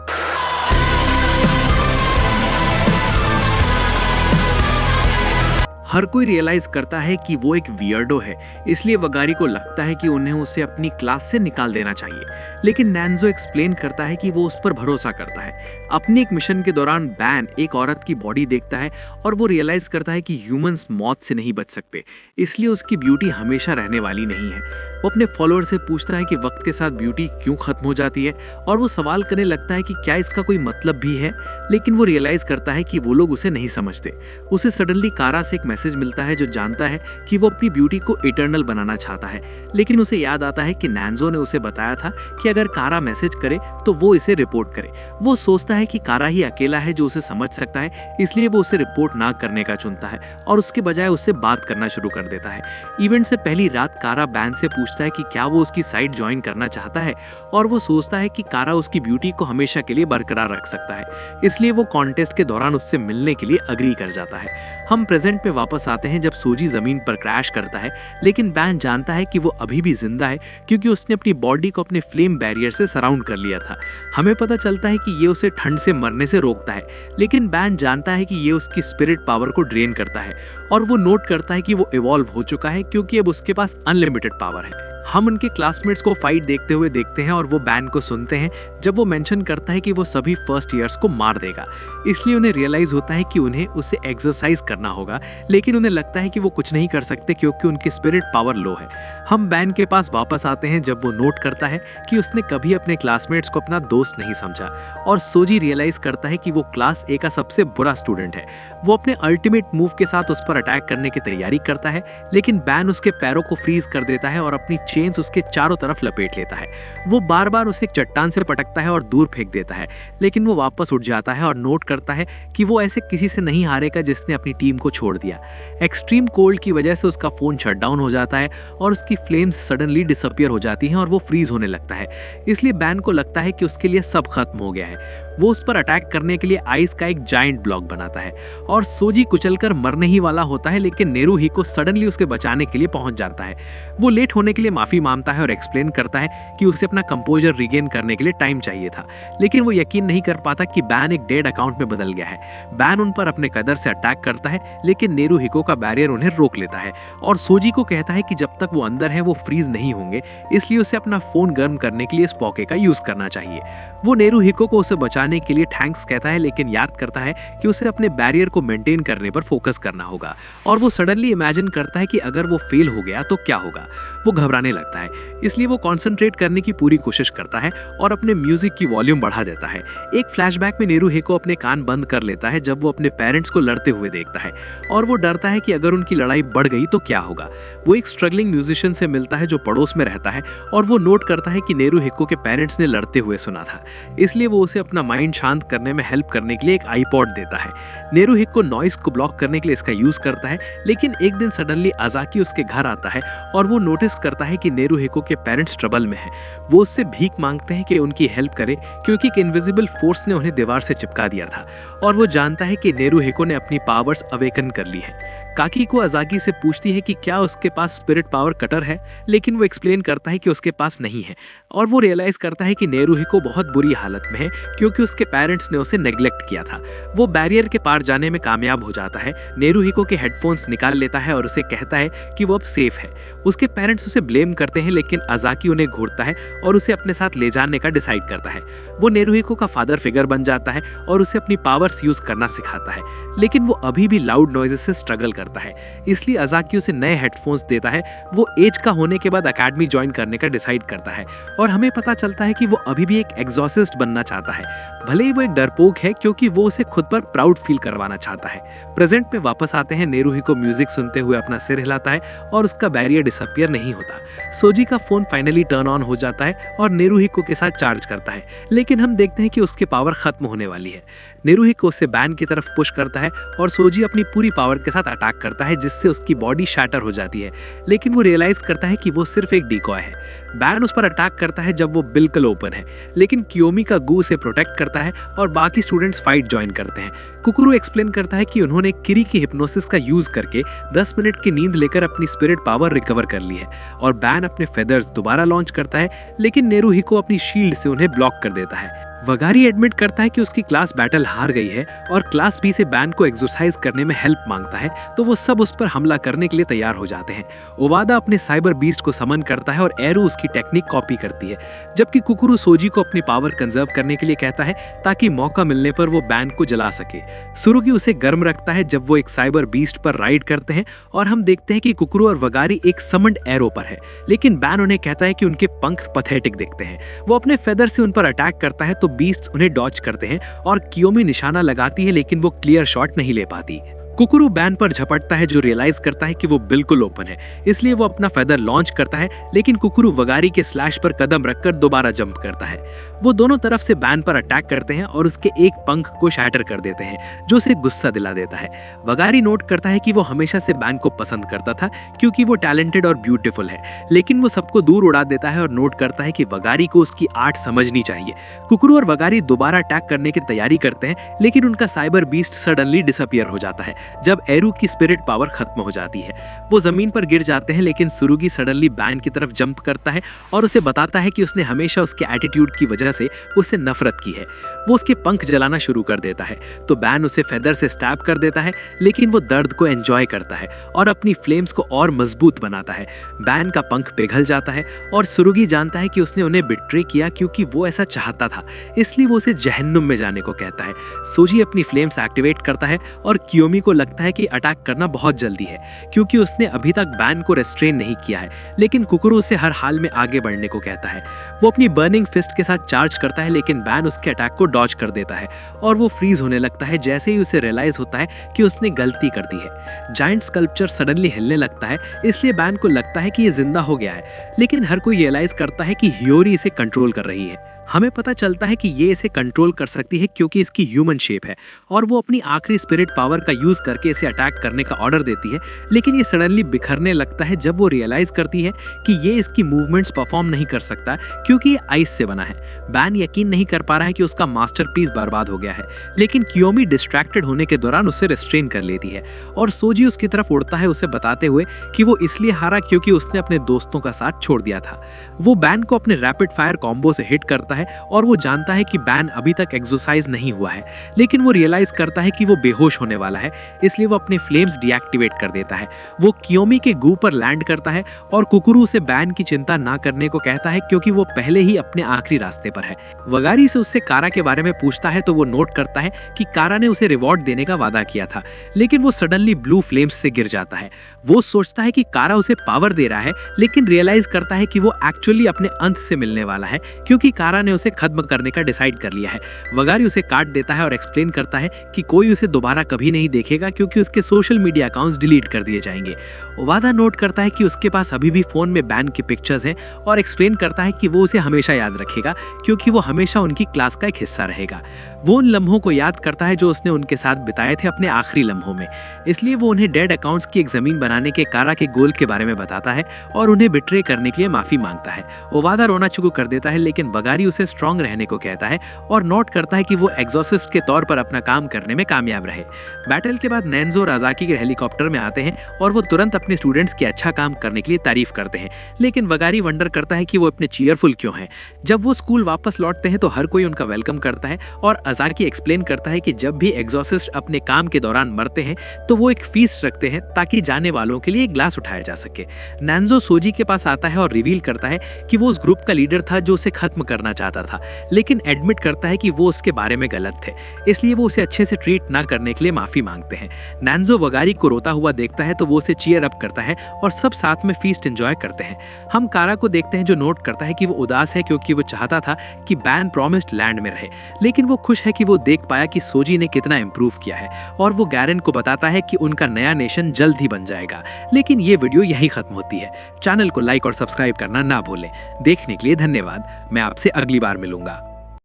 हर कोई रियलाइज करता है कि वो एक वियर्डो है, इसलिए वगारी को लगता है कि उन्हें उसे अपनी क्लास से निकाल देना चाहिए, लेकिन नैंजो एक्सप्लेन करता है कि वो उस पर भरोसा करता है। अपने एक मिशन के दौरान बैन एक औरत की बॉडी देखता है और वो रियलाइज करता है कि ह्यूमंस मौत से नहीं बच सकते, इसलिए उसकी ब्यूटी हमेशा रहने वाली नहीं है। वो अपने फॉलोअर से पूछता है कि वक्त के साथ ब्यूटी क्यों खत्म हो जाती है और वो सवाल करने लगता है कि क्या इसका कोई मतलब भी है, लेकिन वो रियलाइज करता है कि वो लोग उसे नहीं समझते। उसे सडनली कारा से एक मैसेज मिलता है जो जानता है कि वो अपनी ब्यूटी को इटर्नल बनाना चाहता है, लेकिन उसे याद आता है कि नैंजो ने उसे बताया था कि अगर कारा मैसेज करे तो वो इसे रिपोर्ट करे। वो सोचता है कि कारा ही अकेला है जो उसे समझ सकता है, इसलिए वो उसे रिपोर्ट ना करने का चुनता है और उसके बजाय उससे बात करना शुरू कर देता है। इवेंट से पहली रात कारा बैन से पूछता है कि क्या वो उसकी साइड ज्वाइन करना चाहता है और वो सोचता है कि कारा उसकी ब्यूटी को हमेशा के लिए बरकरार रख सकता है, इसलिए वो कॉन्टेस्ट के दौरान उससे मिलने के लिए अग्री कर जाता है। हम प्रेजेंट पे वापस आते हैं जब सोजी जमीन पर क्रैश करता है, लेकिन बैन जानता है कि वो अभी भी जिंदा है क्योंकि उसने अपनी बॉडी को अपने फ्लेम बैरियर से सराउंड कर लिया था। हमें पता चलता है कि ये उसे ठंड से मरने से रोकता है, लेकिन बैन जानता है कि ये उसकी स्पिरिट पावर को ड्रेन करता है और वो नोट करता है कि वो इवॉल्व हो चुका है क्योंकि अब उसके पास अनलिमिटेड पावर है। हम उनके क्लासमेट्स को फाइट देखते हुए देखते हैं और वो बैन को सुनते हैं जब वो मेंशन करता है कि वो सभी फर्स्ट ईयर्स को मार देगा, इसलिए उन्हें रियलाइज होता है कि उन्हें उसे एक्सरसाइज करना होगा, लेकिन उन्हें लगता है कि वो कुछ नहीं कर सकते क्योंकि उनकी स्पिरिट पावर लो है। हम बैन के पास वापस आते हैं जब वो नोट करता है कि उसने कभी अपने क्लासमेट्स को अपना दोस्त नहीं समझा और सोजी रियलाइज करता है कि वो क्लास ए का सबसे बुरा स्टूडेंट है। वो अपने अल्टीमेट मूव के साथ उस पर अटैक करने की तैयारी करता है, लेकिन बैन उसके पैरों को फ्रीज कर देता है और अपनी चेन्स उसके चारों तरफ लपेट लेता है। वो बार बार उसे एक चट्टान से पटकता है और दूर फेंक देता है, लेकिन वो वापस उठ जाता है और नोट करता है कि वो ऐसे किसी से नहीं हारेगा जिसने अपनी टीम को छोड़ दिया। एक्सट्रीम कोल्ड की वजह से उसका फोन शट डाउन हो जाता है और उसकी फ्लेम्स सडनली डिसअपियर हो जाती हैं और वो फ्रीज होने लगता है। इसलिए बैन को लगता है कि उसके लिए सब खत्म हो गया है। वो उस पर अटैक करने के लिए आइस का एक जायंट ब्लॉक बनाता है और सोजी कुचलकर मरने ही वाला होता है, लेकिन नेरुहिको सडनली उसके बचाने के लिए पहुंच जाता है। वो लेट होने के लिए माफी मांगता है और एक्सप्लेन करता है कि उसे अपना कंपोजर रिगेन करने के लिए टाइम चाहिए था, लेकिन वो यकीन नहीं कर पाता कि बैन एक डेड अकाउंट में बदल गया है। बैन उन पर अपने कदर से अटैक करता है, लेकिन नेरुहिको का बैरियर उन्हें रोक लेता है और सोजी को कहता है कि जब तक वो अंदर है वो फ्रीज नहीं होंगे, इसलिए उसे अपना फोन गर्म करने के लिए इस पॉके का यूज करना चाहिए। वो नेरुहिको को उसे बचाने के लिए थैंक्स कहता है, लेकिन याद करता है कि उसे अपने बैरियर को मेंटेन करने पर फोकस करना होगा और वो सडनली इमेजिन करता है कि अगर वो फेल हो गया तो क्या होगा। वो घबराने लगता है, इसलिए वो कंसंट्रेट करने की पूरी कोशिश करता है और अपने म्यूजिक की वॉल्यूम बढ़ा देता है। एक फ्लैशबैक में नेरुहिको अपने कान बंद कर लेता है जब वो अपने पेरेंट्स को लड़ते हुए देखता है और वो डरता है कि अगर उनकी लड़ाई बढ़ गई तो क्या होगा। वो एक स्ट्रगलिंग म्यूजिशियन से मिलता है जो पड़ोस में रहता है और वो नोट करता है कि नेरुहिको के पेरेंट्स ने लड़ते हुए सुना था, इसलिए वो उसे अपना माइंड शांत करने में हेल्प करने के लिए एक आईपॉड देता है। नेरुहिको नॉइस को ब्लॉक करने के लिए इसका यूज करता है, लेकिन एक दिन सडनली अजाकी उसके घर आता है और वो नोटिस करता है कि नेरुहिको के पेरेंट्स ट्रबल में हैं। वो उससे भीख मांगते हैं कि उनकी हेल्प करे क्योंकि एक इनविजिबल फोर्स ने उन्हें दीवार से चिपका दिया था और वो जानता है कि नेरुहिको ने अपनी पावर्स अवेकन कर ली है। काकी को अजाकी से पूछती है कि क्या उसके पास स्पिरिट पावर कटर है, लेकिन वो एक्सप्लेन करता है कि उसके पास नहीं है और वो रियलाइज करता है कि नेरुहिको बहुत बुरी हालत में है क्योंकि उसके पेरेंट्स ने उसे नेग्लेक्ट किया था। वो बैरियर के पार जाने में कामयाब हो जाता है। नेरुहिको के हेडफोन्स निकाल लेता है और उसे कहता है कि वो अब सेफ है। उसके पेरेंट्स उसे ब्लेम करते हैं, लेकिन अजाकी उन्हें घूरता है और उसे अपने साथ ले जाने का डिसाइड करता है। वो नेरुहिको का फादर फिगर बन जाता है और उसे अपनी पावर्स यूज करना सिखाता है, लेकिन वो अभी भी लाउड नॉइजेस से स्ट्रगल करता है, इसलिए अजाकी उसे नए हेडफोन्स देता है। वो एज का होने के बाद एकेडमी ज्वाइन करने का डिसाइड करता है और हमें पता चलता है कि वो अभी भी एक एग्जॉर्सिस्ट बनना चाहता है, भले ही वो एक डरपोक है क्योंकि वो उसे खुद पर प्राउड फील करवाना चाहता है। प्रेजेंट में वापस आते हैं। नेरुहिको म्यूजिक सुनते हुए अपना सिर हिलाता है और उसका बैरियर डिसअपियर नहीं होता। सोजी का फोन फाइनली टर्न ऑन हो जाता है और नेरुहिको के साथ चार्ज करता है, लेकिन हम देखते हैं कि उसकी पावर खत्म होने वाली है। नेरुहिको उसे बैन की तरफ पुश करता है और सोजी अपनी पूरी पावर के साथ अटैक करता है, जिससे उसकी बॉडी शैटर हो जाती है, लेकिन वो रियलाइज करता है कि वो सिर्फ एक डिकॉय है। बैन उस पर अटैक करता है जब वो बिल्कुल ओपन है, लेकिन कियोमी का गू उसे प्रोटेक्ट करता है और बाकी स्टूडेंट्स फाइट ज्वाइन करते हैं। कुकुरु एक्सप्लेन करता है कि उन्होंने किरी की हिप्नोसिस का यूज करके 10 मिनट की नींद लेकर अपनी स्पिरिट पावर रिकवर कर ली है और बैन अपने फेदर्स दोबारा लॉन्च करता है, लेकिन नेरुहिको अपनी शील्ड से उन्हें ब्लॉक कर देता है। वगारी एडमिट करता है कि उसकी क्लास बैटल हार गई है और क्लास बी से बैन को एक्सरसाइज करने में हेल्प मांगता है, तो वो सब उस पर हमला करने के लिए तैयार हो जाते हैं। ओवादा अपने साइबर बीस्ट को समन करता है और एरू उसकी टेक्निक कॉपी करती है, जबकि कुकुरु सोजी को अपनी पावर कंजर्व करने के लिए कहता है ताकि मौका मिलने पर वो बैन को जला सके। सुरुगी उसे गर्म रखता है जब वो एक साइबर बीस्ट पर राइड करते हैं और हम देखते हैं कि कुकुरु और वगारी एक समन्ड एरो पर है, लेकिन बैन उन्हें कहता है कि उनके पंख पैथेटिक दिखते हैं। वो अपने फेदर से उन पर अटैक करता है तो बीस्ट्स उन्हें डॉज करते हैं और कियोमी निशाना लगाती है, लेकिन वो क्लियर शॉट नहीं ले पाती। कुकुरु बैन पर झपटता है जो रियलाइज करता है कि वो बिल्कुल ओपन है, इसलिए वो अपना फेदर लॉन्च करता है, लेकिन कुकुरु वगारी के स्लैश पर कदम रखकर दोबारा जंप करता है। वो दोनों तरफ से बैन पर अटैक करते हैं और उसके एक पंख को शैटर कर देते हैं, जो उसे गुस्सा दिला देता है। वगारी नोट करता है कि वो हमेशा से बैन को पसंद करता था क्योंकि वो टैलेंटेड और ब्यूटीफुल है, लेकिन वो सबको दूर उड़ा देता है और नोट करता है कि वगारी को उसकी आर्ट समझनी चाहिए। कुकुरु और वगारी दोबारा अटैक करने की तैयारी करते हैं, लेकिन उनका साइबर बीस्ट सडनली डिसअपियर हो जाता है जब एरू की स्पिरिट पावर खत्म हो जाती है। वो जमीन पर गिर जाते हैं, लेकिन सुरुगी सडनली बैन की तरफ जंप करता है और उसे बताता है कि उसने हमेशा उसके एटीट्यूड की वजह से उससे नफरत की है। वो उसके पंख जलाना शुरू कर देता है, तो बैन उसे फेदर से स्टैब कर देता है, लेकिन वो दर्द को एंजॉय करता है और अपनी फ्लेम्स को और मजबूत बनाता है। बैन का पंख पिघल जाता है और सुरुगी जानता है कि उसने उन्हें बिट्रे किया क्योंकि वो ऐसा चाहता था, इसलिए वो उसे जहन्नुम में जाने को कहता है। सोजी अपनी फ्लेम्स एक्टिवेट करता है और कियोमी को को लगता है कि अटैक करना बहुत जल्दी है क्योंकि उसने अभी तक बैन को रेस्ट्रेन नहीं किया है, लेकिन कुकुरु उसे हर हाल में आगे बढ़ने को कहता है। वो अपनी बर्निंग फिस्ट के साथ चार्ज करता है, लेकिन बैन उसके अटैक को डॉज कर देता है और वो फ्रीज होने लगता है जैसे ही उसे रियलाइज होता है कि उसने गलती कर दी है। जायंट स्कल्पचर सडनली हिलने लगता है, इसलिए बैन को लगता है कि ये जिंदा हो गया है, लेकिन हर कोई रियलाइज करता है कि हियोरी इसे कंट्रोल कर रही है। हमें पता चलता है कि ये इसे कंट्रोल कर सकती है क्योंकि इसकी ह्यूमन शेप है और वो अपनी आखिरी स्पिरिट पावर का यूज करके इसे अटैक करने का ऑर्डर देती है, लेकिन ये सडनली बिखरने लगता है जब वो रियलाइज करती है कि ये इसकी मूवमेंट्स परफॉर्म नहीं कर सकता क्योंकि ये आइस से बना है। बैन यकीन नहीं कर पा रहा है कि उसका मास्टरपीस बर्बाद हो गया है, लेकिन कियोमी डिस्ट्रैक्टेड होने के दौरान उसे रेस्ट्रेन कर लेती है और सोजी उसकी तरफ उड़ता है, उसे बताते हुए कि वो इसलिए हारा क्योंकि उसने अपने दोस्तों का साथ छोड़ दिया था। वो बैन को अपने रैपिड फायर कॉम्बो से हिट करता है और वो जानता है कि बैन अभी तक एक्सरसाइज नहीं हुआ है, लेकिन वो रियलाइज करता है कि वो बेहोश होने वाला है, इसलिए वो अपने फ्लेम्स डीएक्टिवेट कर देता है। वो कियोमी के गू पर लैंड करता है और कुकुरु से बैन की चिंता ना करने को कहता है क्योंकि वो पहले ही अपने आखिरी रास्ते पर है। वगारी से उससे कारा के बारे में पूछता है तो वो नोट करता है कि कारा ने उसे रिवॉर्ड देने का वादा किया था, लेकिन वो सडनली ब्लू फ्लेम्स से गिर जाता है। वो सोचता है कि कारा उसे पावर दे रहा है, लेकिन रियलाइज करता है कि वो एक्चुअली अपने अंत से मिलने वाला है क्योंकि कारा ने उसे खत्म करने का डिसाइड कर लिया है। वगारी उसे काट देता है और एक्सप्लेन करता है कि कोई उसे दोबारा कभी नहीं देखेगा क्योंकि उसके सोशल मीडिया अकाउंट्स डिलीट कर दिए जाएंगे। ओवादा नोट करता है कि उसके पास अभी भी फोन में बैन की पिक्चर्स हैं और एक्सप्लेन करता है कि वो उसे हमेशा याद रखेगा क्योंकि वो हमेशा उनकी क्लास का एक हिस्सा रहेगा। वो उन लम्हों को याद करता है जो उसने उनके साथ बिताए थे अपने आखिरी लम्हों में, इसलिए वो उन्हें डेड अकाउंट्स की एक जमीन बनाने के कारा के गोल के बारे में बताता है और उन्हें बिट्रे करने के लिए माफी मांगता है। ओवादा रोना शुरू कर देता है, लेकिन वगारी उसे स्ट्रांग रहने को कहता है और नोट करता है कि वो एग्जॉसिस्ट के तौर पर अपना काम करने में कामयाब रहे। बैटल के बाद नेंजो और अजाकी के हेलीकॉप्टर में आते हैं और वो तुरंत अपने स्टूडेंट्स के अच्छा काम करने के लिए तारीफ करते हैं, लेकिन वगारी वंडर करता है कि वो इतने चीयरफुल क्यों हैं। जब वो स्कूल वापस लौटते हैं तो हर कोई उनका वेलकम करता है और अजाकी एक्सप्लेन करता है कि जब भी एग्जॉसिस्ट अपने काम के दौरान मरते हैं तो वो एक फीस्ट रखते हैं ताकि जाने वालों के लिए एक ग्लास उठाया जा सके। नेंजो सोजी के पास आता है और रिवील करता है कि वो उस ग्रुप का लीडर था जो उसे खत्म करना चाहता था, लेकिन एडमिट करता है कि वो उसके बारे में गलत थे, इसलिए वो उसे अच्छे से ट्रीट ना करने के लिए माफी मांगते हैं। नेंजो वगारी को रोता हुआ देखता है तो वो उसे चीयर अप करता है और सब साथ में फीस्ट एंजॉय करते हैं। हम कारा को देखते हैं जो नोट करता है कि वो उदास है क्योंकि वो चाहता था कि बैन प्रॉमिस्ड लैंड में रहे, लेकिन वो खुश है कि वो देख पाया कि सोजी ने कितना इंप्रूव किया है और वो गैरन को बताता है कि उनका नया नेशन जल्द ही बन जाएगा। लेकिन ये वीडियो यही खत्म होती है। चैनल को लाइक और सब्सक्राइब करना ना भूलें। देखने के लिए धन्यवाद। मैं आपसे अगली बार मिलूंगा।